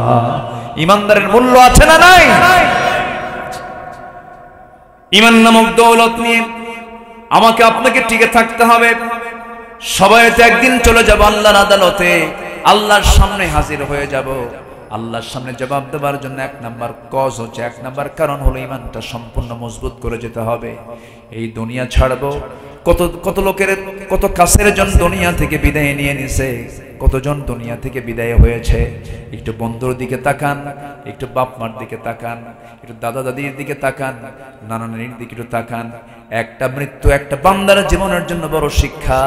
ইমানদারের মূল্য আছে না নাই? ইমান নামক দৌলত নিয়ে আমাকে আপনাকে টিকে থাকতে হবে। সবাই তো একদিন চলে যাব আল্লাহর আদালতে, আল্লাহর সামনে হাজির হয়ে যাব। আল্লাহর সামনে জবাব দেওয়ার জন্য এক নাম্বার কজ হচ্ছে, এক নাম্বার কারণ হলো ইমানটা সম্পূর্ণ মজবুত করে যেতে হবে। এই দুনিয়া ছাড়বো, কত লোকের কত কাছের জন দুনিয়া থেকে বিদায় নিয়ে নিছে, কতজন দুনিয়া থেকে বিদায় হয়েছে। একটু বন্ধুর দিকে তাকান, একটু বাপ মার দিকে তাকান, একটু দাদা দাদির দিকে তাকান, নানা নানির দিকে একটু তাকান। একটা মৃত্যু একটা বান্দার জীবনের জন্য বড় শিক্ষা।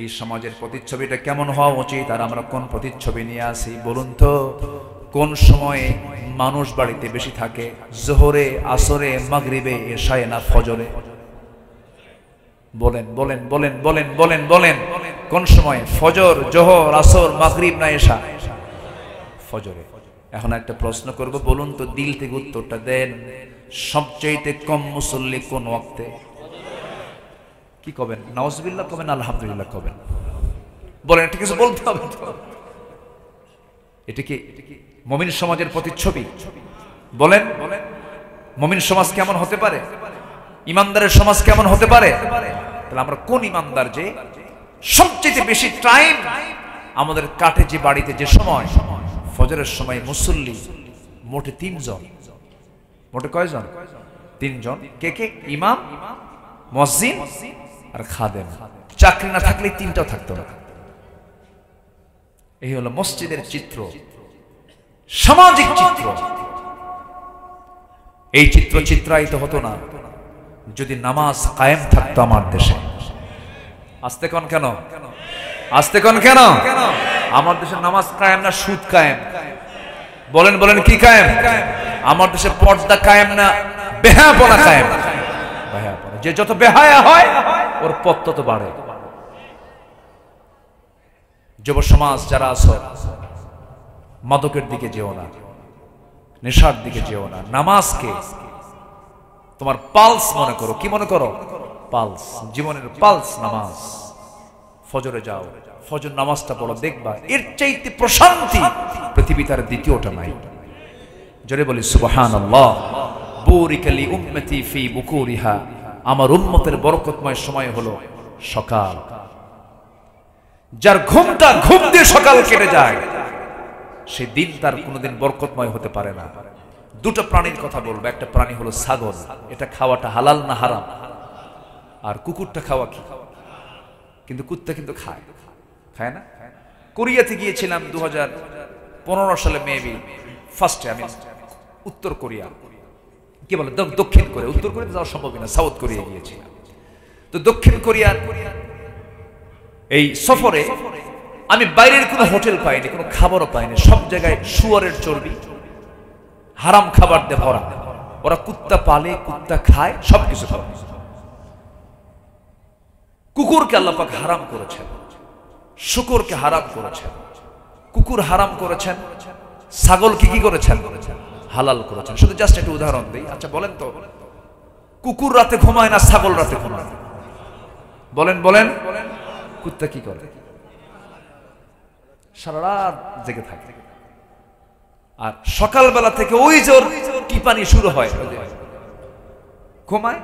এই সমাজের প্রতিচ্ছবিটা কেমন হওয়া উচিত আর আমরা কোন প্রতিচ্ছবি নিয়ে আসি বলুন তো? কোন সময়ে মানুষ বাড়িতে বেশি থাকে? জোহরে, আসরে, মাগরিবে, এশায়ে না ফজরে? বলেন বলেন বলেন বলেন বলেন বলেন কোন সময়? ফজর, জোহর, আসর, মাগরিব না এশা? ফজরে। এখন একটা প্রশ্ন করব, বলুন তো, দিল থেকে উত্তরটা দেন। সবচেয়ে কম মুসল্লি কোন ওয়াক্তে? কি কবেন? নাউজুবিল্লাহ কবেন, আলহামদুলিল্লাহ কবেন? বলেন, এটা কিছু বলতে হবে তো। এটা কি মুমিন সমাজের প্রতিচ্ছবি? বলেন, মুমিন সমাজ কেমন হতে পারে? ইমানদারের সমাজ কেমন হতে পারে? তাহলে আমরা কোন ইমানদার যে সবচেয়ে বেশি টাইম আমাদের কাটে যে বাড়িতে, যে সময় ফজরের সময় মুসল্লি মোটে 3 জন। মোটে কয়জন? 3 জন। কে কে? ইমাম, মুয়াজ্জিন আর খাদেম। চাকরি না থাকলে 3টাও থাকতো না। এই হলো মসজিদের চিত্র, সামাজিক চিত্র। এই চিত্র চিত্রায়িত হতো না যদি নামাজ কায়েম থাকতো আমার দেশে। আস্তে কোন কেন? আস্তে কোন কেন? আমার দেশে নামাজ কায়েম না সুদ কায়েম? বলেন বলেন, কি কায়েম? আমার দেশে পর্দা কায়েম না বেহায়াপনা কায়েম? বেহায়াপনা। যে যত বেহায়া হয় ওর পথ তত বাড়ে। যুব সমাজ যারা আছো, মাদকের দিকে যেও না, নেশার দিকে যেও না। নামাজকে তোমার পালস মনে করো। কি মনে করো? পালস, জীবনের পালস নামাজ। ফজরে যাও, ফজর নামাজটা পড়ো, দেখবা এর চাইতে প্রশান্তি পৃথিবীতে আর দ্বিতীয়টা নাই। জোরে বলি সুবহানাল্লাহ। বুরিকা লি উম্মতি ফি বুকুরিহা। আমার উম্মতের বরকতময় সময় হলো সকাল। যার ঘুমটা ঘুম দিয়ে সকাল কেটে যায়, সে দিন তার কোনোদিন বরকতময় হতে পারে না। দুটো প্রাণীর কথা বলবো। একটা প্রাণী হলো ছাগল, এটা খাওয়াটা হালাল না হারাম? আর কুকুরটা খাওয়া কি? কিন্তু কুত্তা কিন্তু খায়, খায় না? কোরিয়াতে গিয়েছিলাম 2015 সালে, মেবি ফার্স্টে। আমি উত্তর কোরিয়া, কি বলে দক্ষিণ কোরিয়া, উত্তর কোরিয়াতে যাওয়া সম্ভব না, সাউথ কোরিয়া গিয়েছিলাম। তো দক্ষিণ কোরিয়ার এই সফরে আমি বাইরের কোনো হোটেল পাইনি, কোনো খাবারও পাইনি। সব জায়গায় শুয়োরের চর্বি, হারাম খাবার দিয়ে ভরা। ওরা কুত্তা পালে, কুত্তা খায়, সবকিছু খায়। কুকুরকে আল্লাহ পাক হারাম করেছেন, শুকরকে হারাম করেছেন। কুকুর হারাম করেছেন, ছাগলকে কি করেছেন? হালাল করেছেন। শুধু জাস্ট একটা উদাহরণ দেই। আচ্ছা বলেন তো, কুকুর রাতে ঘুমায় না ছাগল রাতে ঘুমায়? বলেন বলেন। কুত্তা কি করে? সারা রাত জেগে থাকে। আর সকালবেলা থেকে ওই যে টিপানি শুরু হয়, ঘুমায়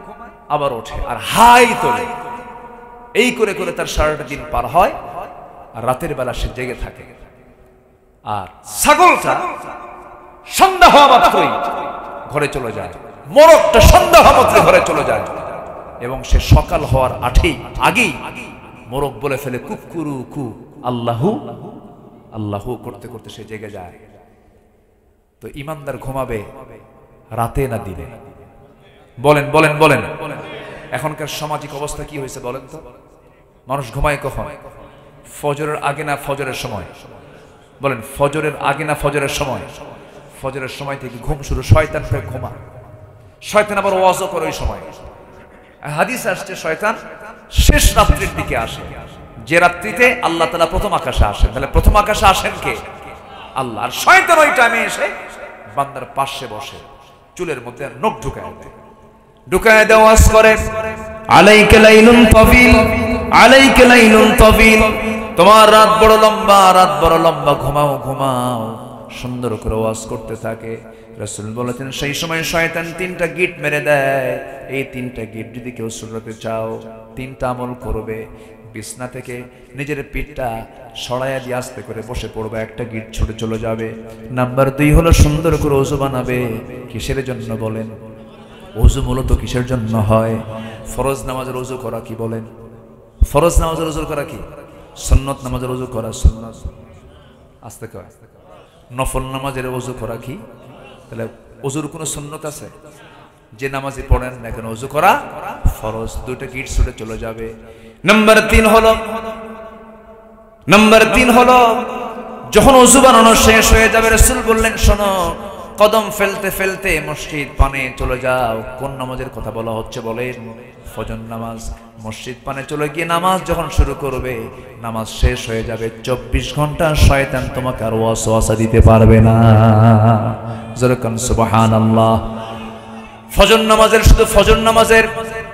আবার ওঠে আর হাই তোলে। এই করে করে তার সারাটা দিন পার হয়, আর রাতের বেলা সে জেগে থাকে। আর ছাগলটা সন্ধ্যা হওয়া মাত্রই ঘরে চলে যায়, মোরগটা সন্ধ্যা হওয়া মাত্রই ঘরে চলে যায়, এবং সে সকাল হওয়ার আগেই মোরগ বলে ফেলে কুকুরু কু আল্লাহু আল্লাহু করতে করতে সে জেগে যায়। তো ইমানদার ঘুমাবে রাতে না দিনে? বলেন বলেন বলেন। এখনকার সামাজিক অবস্থা কি হয়েছে বলেন তো? মানুষ ঘুমায় কখন? ফজরের আগে না ফজরের সময়? বলেন, ফজরের আগে না ফজরের সময়? ফজরের সময় থেকে ঘুম শুরু। শয়তান ঘুমায়, শয়তান আবার ওয়াজও করে ওই সময়। হাদিস আসছে শয়তান শেষ রাত্রির দিকে আসে, যে রাত্রিতে আল্লাহ তাআলা প্রথম আকাশে আসেন। তাহলে প্রথম আকাশে আসেন কে? আল্লাহ। আর শয়তান ওই টাইমে এসে বান্দার পাশে বসে চুলের মধ্যে নখ ঢুকায় দেয় ওয়াজ করে, আলাইকা লাইলুন তাবিল, আলাইকা লাইলুন তাবিল, তোমার রাত বড় লম্বা, ঘুমাও। সুন্দর করে ওয়াজ করতে থাকে। রাসূল বলেছেন সেই সময় শয়তান 3টা গিট মেরে দেয়। এই 3টা গিট যদি কেউ শুনতে চাও 3টা আমল করবে। বিছনা থেকে নিজের পিঠটা সরাইয়া দিয়ে আস্তে করে বসে পড়বে, একটা গিট ছুটে চলে যাবে। নাম্বার 2 হলো সুন্দর করে ওযু বানাবে। কিসের জন্য বলেন? ওযু মূলত কিসের জন্য হয়? ফরজ নামাজের ওযু করা কি বলেন? ফরজ নামাজের ওযু করা কি? সুন্নাত নামাজের ওযু করা সুন্নাত। আস্তে কর। নফল নামাজের ওযু করা কি? তাহলে ওযুর কোনো সুন্নাত আছে? যে নামাজি পড়েন না কেন ওযু করা ফরজ। 2টা গিট ছুটে চলে যাবে। নাম্বার 3 হলো যখন ওযু বানানো শেষ হয়ে যাবে রাসূল বললেন শোনো, কদম ফেলতে ফেলতে মসজিদ পানে চলে যাও। কোন নামাজের কথা বলা হচ্ছে বলেন? ফজর নামাজ। মসজিদ পানে চলে গিয়ে নামাজ যখন শুরু করবে, নামাজ শেষ হয়ে যাবে, 24 ঘন্টা শয়তান তোমাকে আর ওয়াসওয়াসা দিতে পারবে না। জোরে কান সুবহানাল্লাহ। ফজর নামাজের, শুধু ফজর নামাজের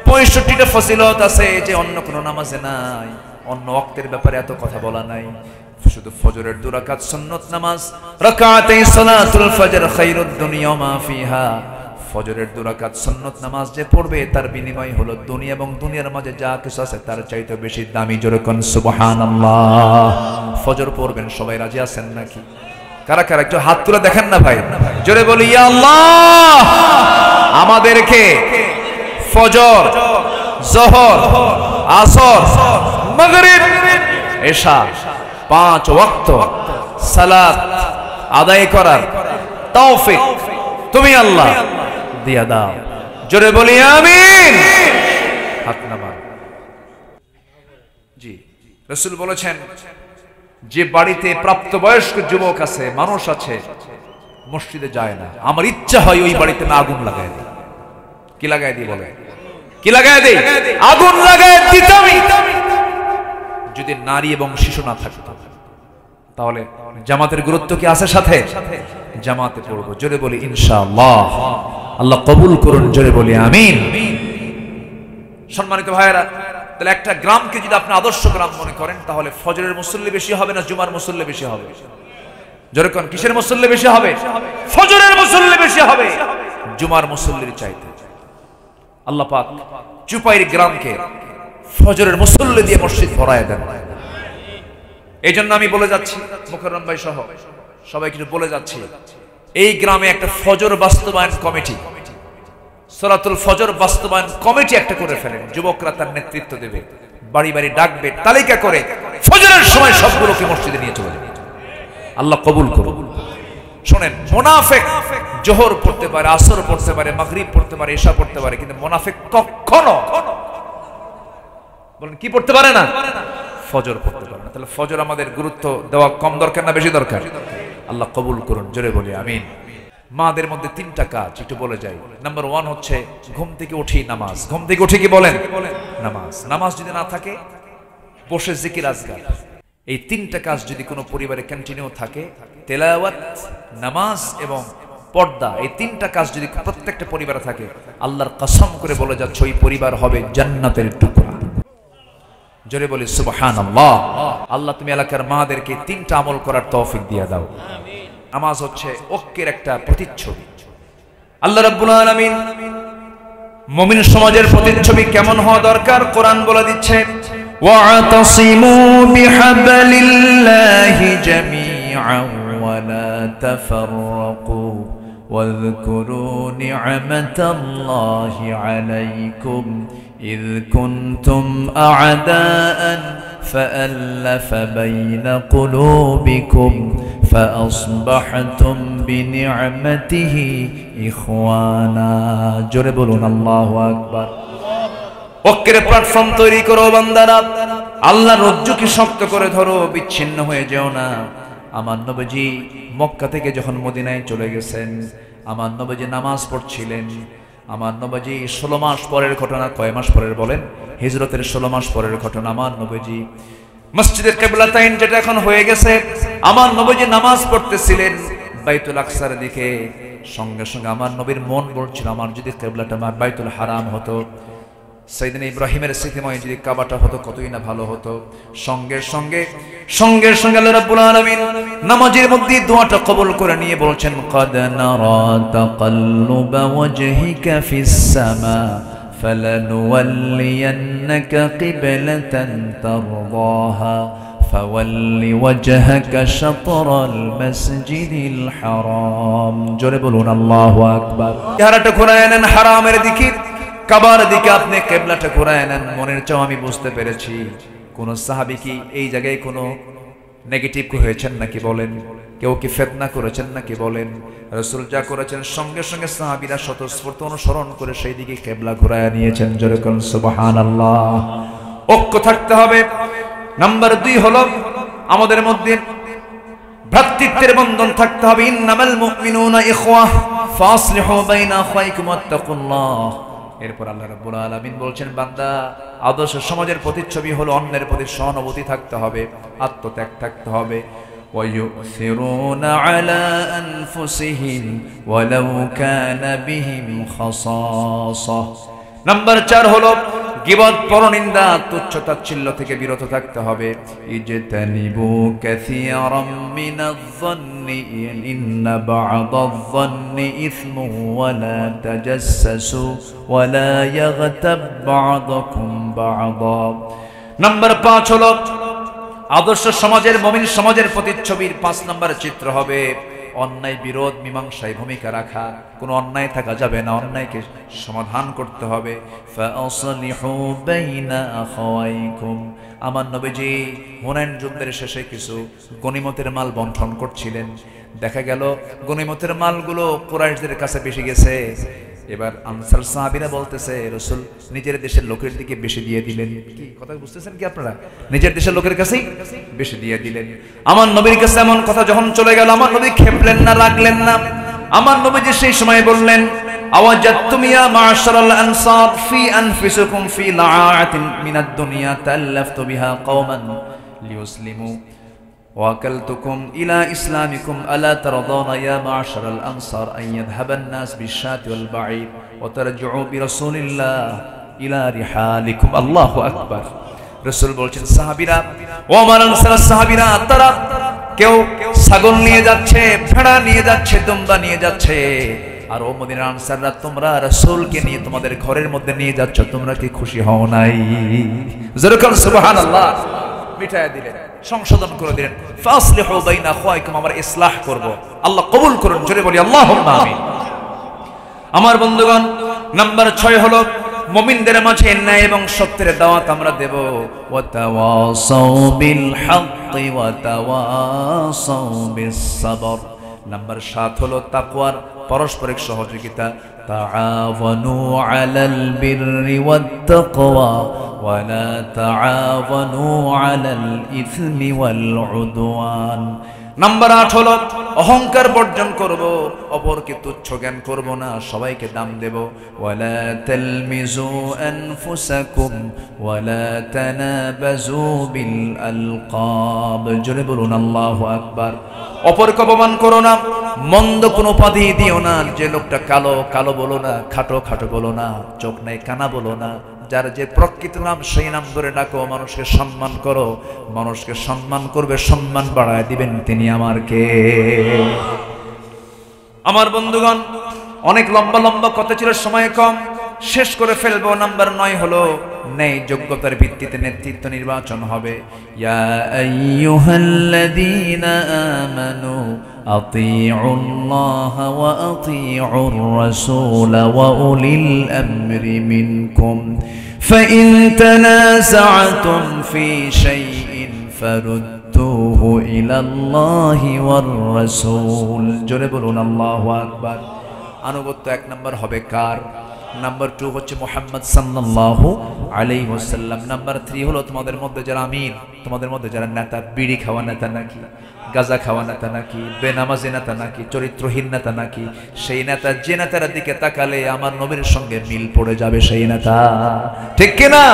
65টা ফজিলত আছে যে অন্য কোনো নামাজে নাই। অন্য ওয়াক্তের ব্যাপারে এত কথা বলা নাই। শুধু ফজরের 2 রাকাত সুন্নাত নামাজ, রাকাতাই সালাতুল ফজর খায়রুদ দুনিয়া ওয়া মা ফিহা। ফজরের 2 রাকাত সুন্নাত নামাজ যে পড়বে তার বিনিময় হলো দুনিয়া এবং দুনিয়ার মাঝে যা কিছু আছে তার চাইতে বেশি দামি। জোরে কোন সুবহানাল্লাহ। ফজর পড়বেন, সবাই রাজি আছেন নাকি? কারা কারা একটু হাত তুলে দেখেন না ভাই, জোরে বলি ইয়া আল্লাহ। আমাদেরকে ফজর, যোহর, আসর, মাগরিব, এশা 5 ওয়াক্ত সালাত আদায় করার তৌফিক তুমি আল্লাহ দিয়া দাও। জোরে বলি আমিন। হাত নামান। জি, রাসূল বলেছেন যে বাড়িতে প্রাপ্তবয়স্ক যুবক আছে, মানুষ আছে, মসজিদে যায় না, আমার ইচ্ছা হয় ওই বাড়িতে না আগুন লাগায় দিই। কি লাগায় দিই বলে? কি লাগায় দিই? আগুন লাগায় দিতামই। যদি নারী এবং শিশু না থাকতো তাহলে জামাতের গুরুত্ব কি আছে? সাথে জামাতে পড়বো। জোরে বলি ইনশাআল্লাহ। আল্লাহ কবুল করুন। জোরে বলি আমিন। সম্মানিত ভাইয়েরা, তাহলে একটা গ্রামকে যদি আপনি আদর্শ গ্রাম মনে করেন তাহলে ফজরের মুসল্লি বেশি হবে না জুমার মুসল্লি বেশি হবে? জোরে কোন, কিসের মুসল্লি বেশি হবে? ফজরের মুসল্লি বেশি হবে জুমার মুসল্লির চাইতে। আল্লাহ পাক চুপাইর গ্রামকে ফজরের মুসল্লি দিয়ে মসজিদ ভরায় দেন। এই জন্য আমি বলে যাচ্ছি, মুকররম ভাই সহ সবাইকে বলে যাচ্ছি, এই গ্রামে একটা ফজর বাস্তবায়ন কমিটি, সালাতুল ফজর বাস্তবায়ন কমিটি একটা করে ফেলেন। যুবকরা তার নেতৃত্ব দেবে, বাড়ি বাড়ি ডাকবে, তালিকা করে ফজরের সময় সবগুলোকে মসজিদে নিয়ে চলে যাবে। আল্লাহ কবুল করুন। শোনেন, মুনাফিক জোহর পড়তে পারে, আসর পড়তে পারে, মাগরিব পড়তে পারে, এশা পড়তে পারে, কিন্তু মুনাফিক কখনো বলেন কি পড়তে পারে না? ফজর পড়তে পারে না। তাহলে ফজর আমাদের গুরুত্ব দেওয়া কম দরকার না বেশি দরকার? আল্লাহ কবুল করুন। জোরে বলি আমিন। মাদের মধ্যে 3টা কাজ একটু বলে যাই। নাম্বার 1 হচ্ছে ঘুম থেকে উঠি নামাজ। ঘুম থেকে উঠে কি বলেন? নামাজ। নামাজ যদি না থাকে বসে জিকির আজকার। এই 3টা কাজ যদি কোনো পরিবারে কন্টিনিউ থাকে, তেলাওয়াত, নামাজ এবং পর্দা, এই 3টা কাজ যদি প্রত্যেকটা পরিবারে থাকে, আল্লাহর কসম করে বলে যাচ্ছে ওই পরিবার হবে জান্নাতের টুকরা। জোরে বলি সুবহানাল্লাহ। আল্লাহ তুমি এলাকার মাদেরকে 3টা আমল করার তৌফিক দিয়ে দাও। নামাজ হচ্ছে ঐক্যের একটা প্রতিচ্ছবি। আল্লাহ রাব্বুল আলামিন মুমিন সমাজের প্রতিচ্ছবি কেমন হওয়া দরকার কোরআন বলে দিচ্ছে, ওয়াতাসিমু বিহাবলিল্লাহি জামিআন ওয়া লা তাফাররাকু ওয়াযকুরু নি'মাতাল্লাহি আলাইকুম إذ كنتم أعداء فألف بين قلوبكم فأصبحتم بنعمته إخوانا জোরে বলুন আল্লাহু আকবার। ঐক্যের প্ল্যাটফর্ম তৈরি করো বান্দারা, আল্লাহর রজ্জুকে শক্ত করে ধরো, বিচ্ছিন্ন হয়ে যেও না। আমার নবীজি মক্কা থেকে যখন মদিনায় চলে গেছেন, আমার নবীজি নামাজ পড়ছিলেন। আমার নবীজি 16 মাস পরের ঘটনা। কয় মাস পরের বলেন? হিজরতের 16 মাস পরের ঘটনা। আমার নবীজি মসজিদের কিবলাতাইন যেটা এখন হয়ে গেছে, আমার নবীজি নামাজ পড়তেছিলেন, বাইতুল আকসার দিকে, সঙ্গে সঙ্গে আমার নবীর মন বলছিল আমার যদি কিবলাটা বাইতুল হারাম হতো, সাইয়েদনা ইব্রাহিমের স্মৃতিময় যদি কাবাটা হতো কতই না ভালো হতো। সঙ্গে সঙ্গে আল্লাহ রাব্বুল আলামিন নামাজের মধ্যে দোয়াটা কবুল করে নিয়ে বলছেন ক্বাদ নারা তাকাল্লুবা ওয়াজহিকা ফিস সামা ফালানুওয়াল্লিয়ান্নাকা কিবলাতান তারদাহা ফাওয়াল্লি ওয়াজহাকা শাতরাল মাসজিদিল হারাম। জোরে বলুন আল্লাহু আকবার। চেহারাটা ঘুরায় নেন হারামের দিকে, কাবার দিকে আপনি কিবলাটা ঘুরায় নেন। মনের চাও আমি বুঝতে পেরেছি কোন সাহাবী কি এই জায়গায় কোনো নেগেটিভ হয়েছেন নাকি বলেন, কেউ কি ফিতনা করেছেন নাকি বলেন। রাসূল যা করেছেন সঙ্গে সঙ্গে সাহাবীরা স্বতঃস্ফূর্ত অনুসরণ করে সেই দিকে কিবলা ঘুরায় নিয়েছেন। জোরে বলুন সুবহানাল্লাহ। ঐক্য থাকতে হবে। নাম্বার 2 হলো আমাদের মধ্যে ভ্রাতৃত্বের বন্ধন থাকতে হবে। ইন্নামাল মুমিনুনা ইখওয়াহ ফাসলিহু বাইনা আখাইকুম ওয়াত্তাকুল্লাহ। এরপর আল্লাহ রাব্বুল আলামিন বলছেন বান্দা আদর্শ সমাজের প্রতিচ্ছবি হলো অন্যের প্রতি সহানুভূতি থাকতে হবে, আত্মত্যাগ থাকতে হবে। وَيُؤْثِرُونَ عَلَى أَنفُسِهِمْ وَلَوْ كَانَ بِهِمْ خَصَاصَةٌ। নাম্বার 4 হলো গীবত, পরনিন্দা, তুচ্ছ তাচ্ছিল্য থেকে বিরত থাকতে হবে। ইজতানিবু কাসীরাম মিনায-যন্নি ইন্না বা'দায-যন্নি ইসমুন ওয়া লা তাজাসসু ওয়া লা ইয়াগতাব বা'দুকুম বা'দা। নাম্বার 5 হলো আদর্শ সমাজের, মুমিন সমাজের প্রতিচ্ছবির 5 নম্বর চিত্র হবে অন্যায় বিরোধ মীমাংসায় ভূমিকা রাখা। কোনো অন্যায় থাকা যাবে না, অন্যায়কে সমাধান করতে হবে। ফাসলিহু বাইনা আখাওয়াইকুম। আমার নবীজি হুনাইন যুদ্ধের শেষে কিছু গনিমতের মাল বণ্টন করছিলেন, দেখা গেল গনিমতের মালগুলো কুরাইশদের কাছে বেশি গেছে। এবার আনসার সাহাবীরা বলতেছে রাসূল নিজের দেশের লোকের দিকে বেশি দিয়ে দিলেন। কি কথা বুঝতেছেন কি আপনারা? নিজের দেশের লোকের কাছেই বেশি দিয়ে দিলেন। আমার নবীর কাছে এমন কথা যখন চলে গেল আমার নবী খেপলেন না, রাগলেন না। আমার নবীজি সেই সময় বললেন আওয়াজাতুম ইয়া মা'শারাল আনসার ফি আনফুসিকুম ফি লা'আতিন মিনাদ দুনিয়া তাআল্লাফতু বিহা কওমান লিয়ুসলিমু وَأَكَلْتُكُمْ إِلَى إِسْلَامِكُمْ أَلَا تَرْضَوْنَ يَا مَعْشَرَ الْأَنصَارِ أَنْ يَذْهَبَ النَّاسُ بِالشَّاةِ وَالْبَعِيرِ وَتَرْجِعُوا بِرَسُولِ اللَّهِ إِلَى رِحَالِكُمْ। আল্লাহু আকবার। রাসূল বলছেন সাহাবীরা, ও আমার আনসার সাহাবীরা, তারা কেউ ছাগল নিয়ে যাচ্ছে, ভেড়া নিয়ে যাচ্ছে, দুম্বা নিয়ে যাচ্ছে, আর ও মদিনার আনসাররা তোমরা রাসূলকে নিয়ে তোমাদের ঘরের মধ্যে নিয়ে যাচ্ছ, তোমরা কি খুশি হও নাই? জোরে বলুন সুবহানাল্লাহ। মিটায় দিলেন, সংশোধন করে দিলেন। ফাসলিহু বাইনা আখাওয়াইকুম, আমরা ইসলাহ করব। আল্লাহ কবুল করুন। জোরে বলি আল্লাহুম্মা আমিন। আমার বন্ধুগণ, নাম্বার 6 হলো মুমিনদের মাঝে ন্যায় এবং সত্যের দাওয়াত আমরা দেব। ওয়া তাওয়াসাউ বিল হাক্কি ওয়া তাওয়াসাউ বিস সাবর। নাম্বার 7 হলো তাকওয়ার পারস্পরিক সহযোগিতা। তাআওয়ানু আলাল বিররি ওয়াত তাকওয়া ওয়া লা তাআওয়ানু আলাল ইসমি ওয়াল উদওয়ান। নাম্বার 8 হলো অহংকার বর্জন করব, অপরকে তুচ্ছ জ্ঞান করব না, সবাইকে দাম দেব। ওয়ালা তালমিজু আনফুসাকুম ওয়ালা তানাবাজু বিল আলকাব। জোরে বলুন আল্লাহু আকবার। অপরকে অপমান করো না, মন্দ কোনো উপাধি দিও না। যে লোকটা কালো কালো বলো না, খাটো খাটো বলো না, চোখ নাই কানা বলো না। যার যে প্রকৃত নাম সেই নাম ধরে ডাকো। মানুষকে সম্মান করো, মানুষকে সম্মান করবে, সম্মান বাড়ায় দিবেন তিনি আমার কে। আমার বন্ধুগণ, অনেক লম্বা লম্বা কথা ছিল, সময় কম, শেষ করে ফেলবো। নাম্বার 9 হলো ন্যায় যোগ্যতার ভিত্তিতে নেতৃত্ব নির্বাচন হবে। ইয়া আইয়ুহাল্লাযীনা আমানু আতিউল্লাহ ওয়া আতিউর রাসূল ওয়া উলিল আমরি মিনকুম ফাইন তানাযা'তুম ফি শাইইন ফারুদ্দুহু ইলাল্লাহি ওয়ার রাসূল। জোরে বলুন আল্লাহু আকবার। আনুগত্য 1 নম্বর হবে কার? নাম্বার 2 হচ্ছে মুহাম্মদ সাল্লাল্লাহু আলাইহি ওয়াসাল্লাম। নাম্বার 3 হলো তোমাদের মধ্যে যারা আমির, তোমাদের মধ্যে যারা নেতা, বিড়ি খাওয়া নেতা নাকি, গাঁজা খাওয়া নেতা নাকি, বেনামাজি নেতা নাকি, চরিত্রহীন নেতা নাকি, সেই নেতা, যে নেতার দিকে তাকালে আমার নবীর সঙ্গে মিল পড়ে যাবে সেই নেতা। ঠিক কিনা?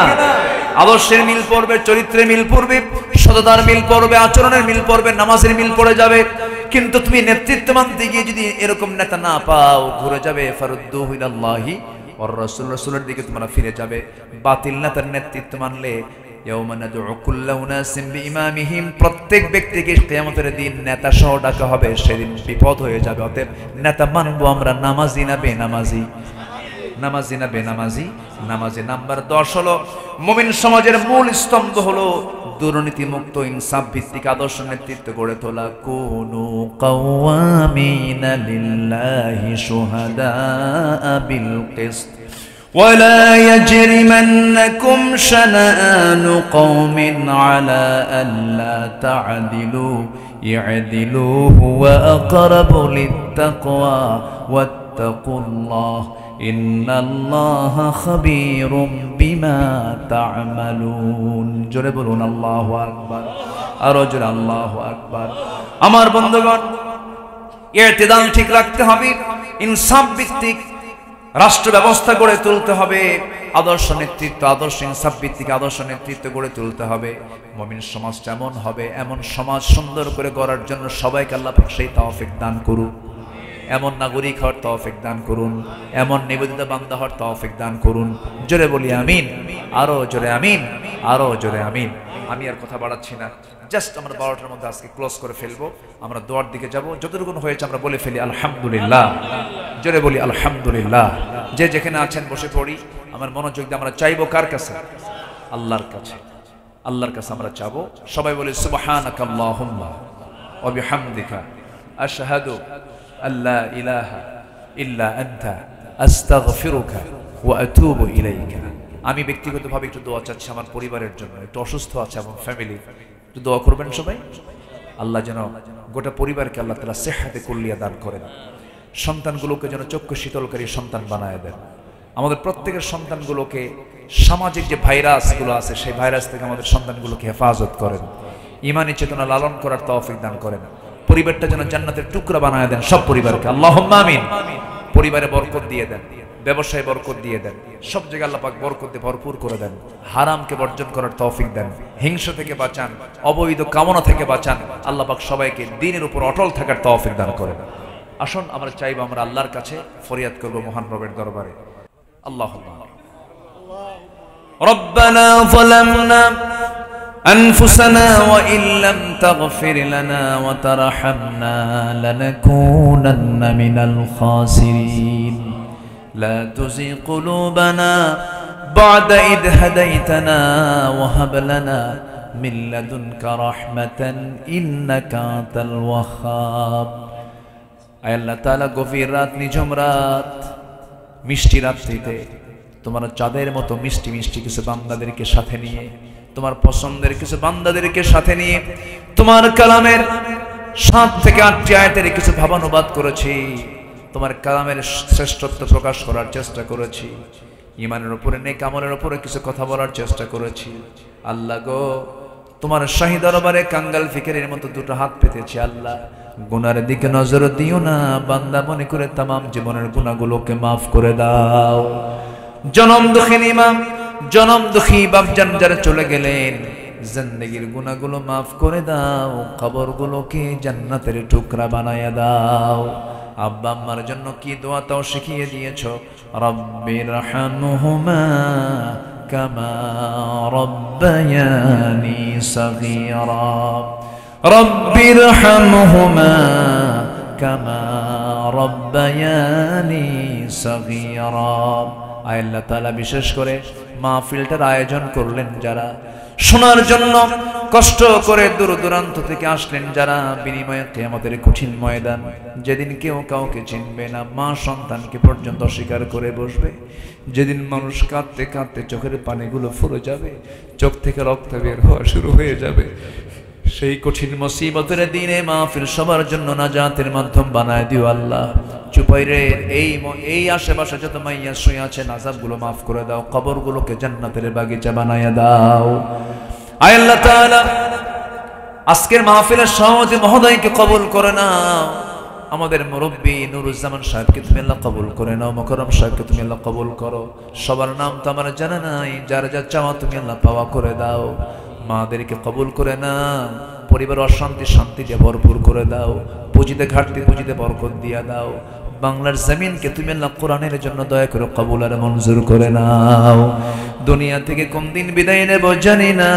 আদর্শের মিল পড়বে, চরিত্রের মিল পড়বে, সততার মিল পড়বে, আচরণের মিল পড়বে, নামাজের মিল পড়ে যাবে। কিন্তু তুমি নেতৃত্ব মানতে গিয়ে যদি এরকম নেতা না পাও, ঘুরে যাবে ফারুদ্দুহু ইলাল্লাহি ওয়ার রাসূল, রাসূলের দিকে তোমরা ফিরে যাবে। বাতিল নেতার নেতৃত্ব মানলে ইয়াউমা নাদউ কুল্লা উনাসিম বিইমামিহিম, প্রত্যেক ব্যক্তিকে কিয়ামতের দিন নেতা সহ ডাকা হবে, সেদিন বিপদ হয়ে যাবে। অতএব নেতা মানবো আমরা নামাজি না বেনামাজি? নামাজি না বেনামাজি? নামাজি। নাম্বার 10 হলো মুমিন সমাজের মূল স্তম্ভ হলো দুর্নীতি মুক্ত ইনসাফ ভিত্তিক আদর্শ নেতৃত্ব গড়ে তোলা। কুনু কাওয়ামিনা লিল্লাহি শুহাদা বিল কিসত ولا يجرمنكم شنآن قوم على ألا تعدلوا اعدلوا هو أقرب للتقوى واتقوا الله إن الله خبير بما تعملون। জোরে বলুন আল্লাহু আকবার, আরো জোরে আল্লাহু আকবার। আমার বন্ধুগণ, ইতিদাল ঠিক রাখতে হবে, ইনসাফ ভিত্তিক রাষ্ট্র ব্যবস্থা গড়ে তুলতে হবে, আদর্শ নেতৃত্ব, আদর্শ ইনসাফ ভিত্তিক আদর্শ নেতৃত্ব গড়ে তুলতে হবে। মুমিন সমাজ এমন হবে, এমন সমাজ সুন্দর করে গড়ার জন্য সবাইকে আল্লাহ পাক সেই তৌফিক দান করুন। এমন নাগরিক হওয়ার তৌফিক দান করুন, এমন নিবেদিত বান্দা হওয়ার তৌফিক দান করুন। জোরে বলি আমিন, আরো জোরে আমিন, আরো জোরে আমিন। আমি আর কথা বাড়াচ্ছি না, জাস্ট আমরা 12টার মধ্যে আজকে ক্লোজ করে ফেলবো। আমরা দোয়ার দিকে যাব, যতটুকু হয়েছে আমরা বলে ফেলি আলহামদুলিল্লাহ। জোরে বলি আলহামদুলিল্লাহ। যে যেখানে আছেন বসে পড়ি। আমার মনোযোগ দিয়ে আমরা চাইবো কার কাছে? আল্লাহর কাছে। আল্লাহর কাছে আমরা চাবো। সবাই বলি সুবহানাকা আল্লাহুম্মা ওয়া বিহামদিকা আশহাদু আল্লা ইলাহা ইল্লা আনতা আস্তাগফিরুকা ওয়া আতুবু ইলাইকা। আমি ব্যক্তিগতভাবে একটু দোয়া চাচ্ছি আমার পরিবারের জন্য, একটু অসুস্থ আছে আমার ফ্যামিলি, একটু দোয়া করবেন সবাই। আল্লাহ যেন গোটা পরিবারকে আল্লাহ তাআলা সেহাতে কুল্লিয়া দান করেন, সন্তানগুলোকে যেন চক্ষু শীতলকারী সন্তান বানায় দেন। আমাদের প্রত্যেকের সন্তানগুলোকে সামাজিক যে ভাইরাসগুলো আছে সেই ভাইরাস থেকে আমাদের সন্তানগুলোকে হেফাজত করেন, ঈমানি চেতনা লালন করার তৌফিক দান করেন। পরিবারটা যেন জান্নাতের টুকরা বানায় দেন সব পরিবারকে, আল্লাহুম্মা আমিন। পরিবারে বরকত দিয়ে দেন, ব্যবসায় বরকত দিয়ে দেন, সব জায়গায় আল্লাহ পাক বরকত দিয়ে ভরপুর করে দেন। হারামকে বর্জন করার তৌফিক দেন, হিংসা থেকে বাঁচান, অবৈধ কামনা থেকে বাঁচান। আল্লাহ পাক সবাইকে দ্বীনের উপর অটল থাকার তৌফিক দান করেন। আসুন আমরা চাইবো, আমরা আল্লাহর কাছে ফরিয়াদ করব মহান রবের দরবারে। আল্লাহুম্মা রব্বানা যালামনা আনফুসানা ওয়া ইল্লাম তাগফির লানা ওয়া তারহামনা লানাকুনান্না মিনাল খাসিরিন। লা তুযিগ কুলুবানা বা'দা ইদ হাদাইতানা ওয়া হাব লানা মিন লাদুনকা রাহমাতান ইন্নাকা আনতাল ওয়াহ্হাব। আয় আল্লাহ তাআলা, গভীর রাত, নিঝুম রাত, মিষ্টি রাত্রিতে তোমার চাঁদের মতো মিষ্টি মিষ্টি কিছু বান্দাদেরকে সাথে নিয়ে, তোমার পছন্দের কিছু বান্দাদেরকে সাথে নিয়ে তোমার কালামের 7 থেকে 8টি আয়াতের কিছু ভাবানুবাদ করেছি, তোমার কালামের শ্রেষ্ঠত্ব প্রকাশ করার চেষ্টা করেছি, ঈমানের উপরে, নেক আমলের উপরে কিছু কথা বলার চেষ্টা করেছি। আল্লাহ গো, তোমার শাহী দরবারে কাঙ্গাল ফিকিরের মতো দুটো হাত পেতেছি। আল্লাহ, গুনার দিকে নজর দিও না, বান্দা মনে করে তামাম জীবনের গুনাহগুলোকে মাফ করে দাও। জনম দুঃখিনী মা, জনম দুঃখী বাপজান যারা চলে গেলেন, জিন্দেগীর গুনাহগুলো মাফ করে দাও, কবরগুলোকে জান্নাতের টুকরা বানায়া দাও। আব্বা আম্মার জন্য কি দোয়া তাও শিখিয়ে দিয়েছো। রব্বিরহামহুমা কামা রব্বায়ানি সগীরা, রব্বিরহামহুমা কামা রব্বায়ানি সগীরা। আল্লাহ তাআলা বিশেষ করে মাহফিলটার আয়োজন করলেন যারা, শোনার জন্য কষ্ট করে দূর দূরান্ত থেকে আসলেন যারা, বিনিময়ে কিয়ামতের কঠিন ময়দান, যেদিন কেউ কাউকে চিনবে না, মা সন্তানকে পর্যন্ত অস্বীকার করে বসবে, যেদিন মানুষ কাঁদতে কাঁদতে চোখের পানিগুলো ফুরে যাবে, চোখ থেকে রক্ত বের হওয়া শুরু হয়ে যাবে, সেই কঠিন মুসিবতের দিনে মাহফিল সবার জন্য নাজাতের মাধ্যম বানায় দিও আল্লাহ। চুপাইরের এই আশেপাশে যত মাইয়া শুয়ে আছে, আযাবগুলো মাফ করে দাও, কবরগুলোকে জান্নাতের বাগিচা বানায়া দাও। আয় আল্লাহ তাআলা, আজকের মাহফিলের সভাপতি মহোদয়কে কবুল করে নাও, আমাদের মুরব্বী নুরুজ্জামান সাহেবকে তুমি আল্লাহ কবুল করে নাও, মোকাররম সাহেবকে তুমি আল্লাহ কবুল করো। সবার নাম তো আমার জানা নাই, যার যা চাওয়া তুমি আল্লাহ পাওয়া করে দাও। মাদেরকে কবুল করে নাও, পরিবার অশান্তি শান্তি দিয়ে ভরপুর করে দাও, পুঁজিতে ঘাটতি পুঁজিতে বরকত দিয়া দাও। বাংলার জমিনকে তুমি আল্লাহ কোরআনের জন্য দয়া করে কবুল আর মঞ্জুর করে নাও। দুনিয়া থেকে কোন দিন বিদায় নেব জানি না,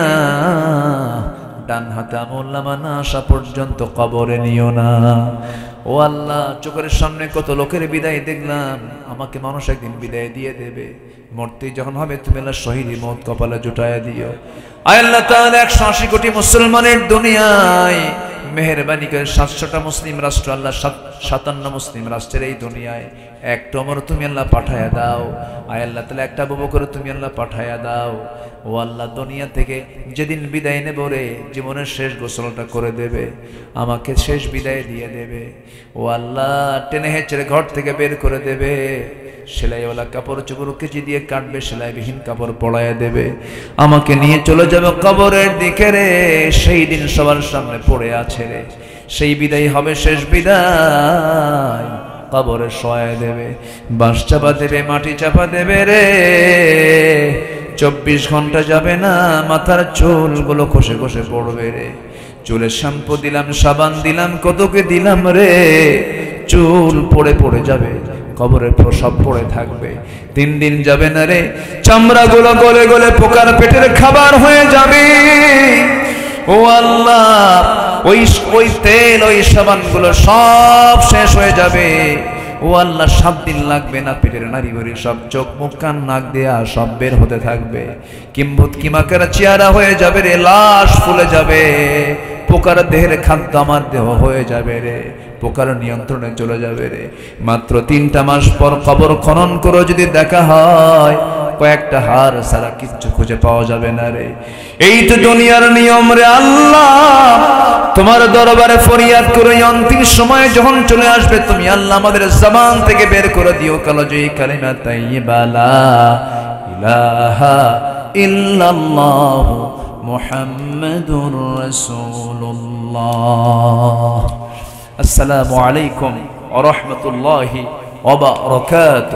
ডান হাতে আমল নামা না আসা পর্যন্ত কবরে নিও না। ও আল্লাহ, চোখের সামনে কত লোকের বিদায় দেখলাম, আমাকে মানুষ একদিন বিদায় দিয়ে দেবে, মরতে যখন হবে তুমি আল্লাহ শহীদি মত কপালে জুটায় দিও। আয় আল্লাহ তাআলা 180 কোটি মুসলমানের দুনিয়ায় মেহেরবানি করে 700টা মুসলিম রাষ্ট্র, আল্লাহ 57 মুসলিম রাষ্ট্রের এই দুনিয়ায় একটা ওমর তুমি আল্লাহ পাঠায়া দাও। আয় আল্লাহ তাআলা একটা আবু বকর তুমি আল্লাহ পাঠায়া দাও। ও আল্লাহ, দুনিয়া থেকে যেদিন বিদায় নেব রে, জীবনের শেষ গোসলটা করে দেবে, আমাকে শেষ বিদায় দিয়ে দেবে। ও আল্লাহ, টেনে হেঁচড়ে ঘর থেকে বের করে দেবে, সেলাইওয়ালা কাপড় চোপড় কেচি দিয়ে কাটবে, সেলাইবিহীন কাপড় পরাইয়া দেবে, আমাকে নিয়ে চলে যাবে কবরের দিকে রে। সেই দিন সবার সামনে পড়ে আছে রে, সেই বিদায় হবে শেষ বিদায়। কবরে শোয়া দেবে, বাঁশ চাপা দেবে, মাটি চাপা দেবে রে। 24 ঘন্টা যাবে না, মাথার চুলগুলো খসে খসে পড়বে রে। চুলে শ্যাম্পু দিলাম, সাবান দিলাম, কতকে দিলাম রে, চুল পড়ে পড়ে যাবে, কবরের প্রসাব পড়ে থাকবে। 3 দিন যাবে না রে, চামড়াগুলো গলে গলে পোকার পেটের খাবার হয়ে যাবে। ও আল্লাহ, ওই তেল ওই সাবানগুলো সব শেষ হয়ে যাবে। ও আল্লাহ, 7 দিন লাগবে না, পেটের নারী ভরি সব চোখ মুখ কান নাক দেয়া সব বের হতে থাকবে। কিম্ভূত কিমাকার চেহারা হয়ে যাবে রে, লাশ ফুলে যাবে, পোকার দেহের খাদ্য আমার দেহ হয়ে যাবে রে, পোকার নিয়ন্ত্রণে চলে যাবে রে। মাত্র 3টা মাস পর কবর খনন করে যদি দেখা হয়, কয়েকটা হাড় ছাড়া কিচ্ছু খুঁজে পাওয়া যাবে না রে। এই তো দুনিয়ার নিয়ম রে আল্লাহ, তোমার দরবারে ফরিয়াদ করে অন্তিম সময় যখন চলে আসবে, তুমি আল্লাহ আমাদের জবান থেকে বের করে দিও কালজয়ী কালিমা তাইয়্যিবা লা ইলাহা ইল্লাল্লাহ মুহাম্মাদুর রাসূলুল্লাহ। আসসালামু আলাইকুম ওয়া রাহমাতুল্লাহি ওয়া বারাকাতুহু।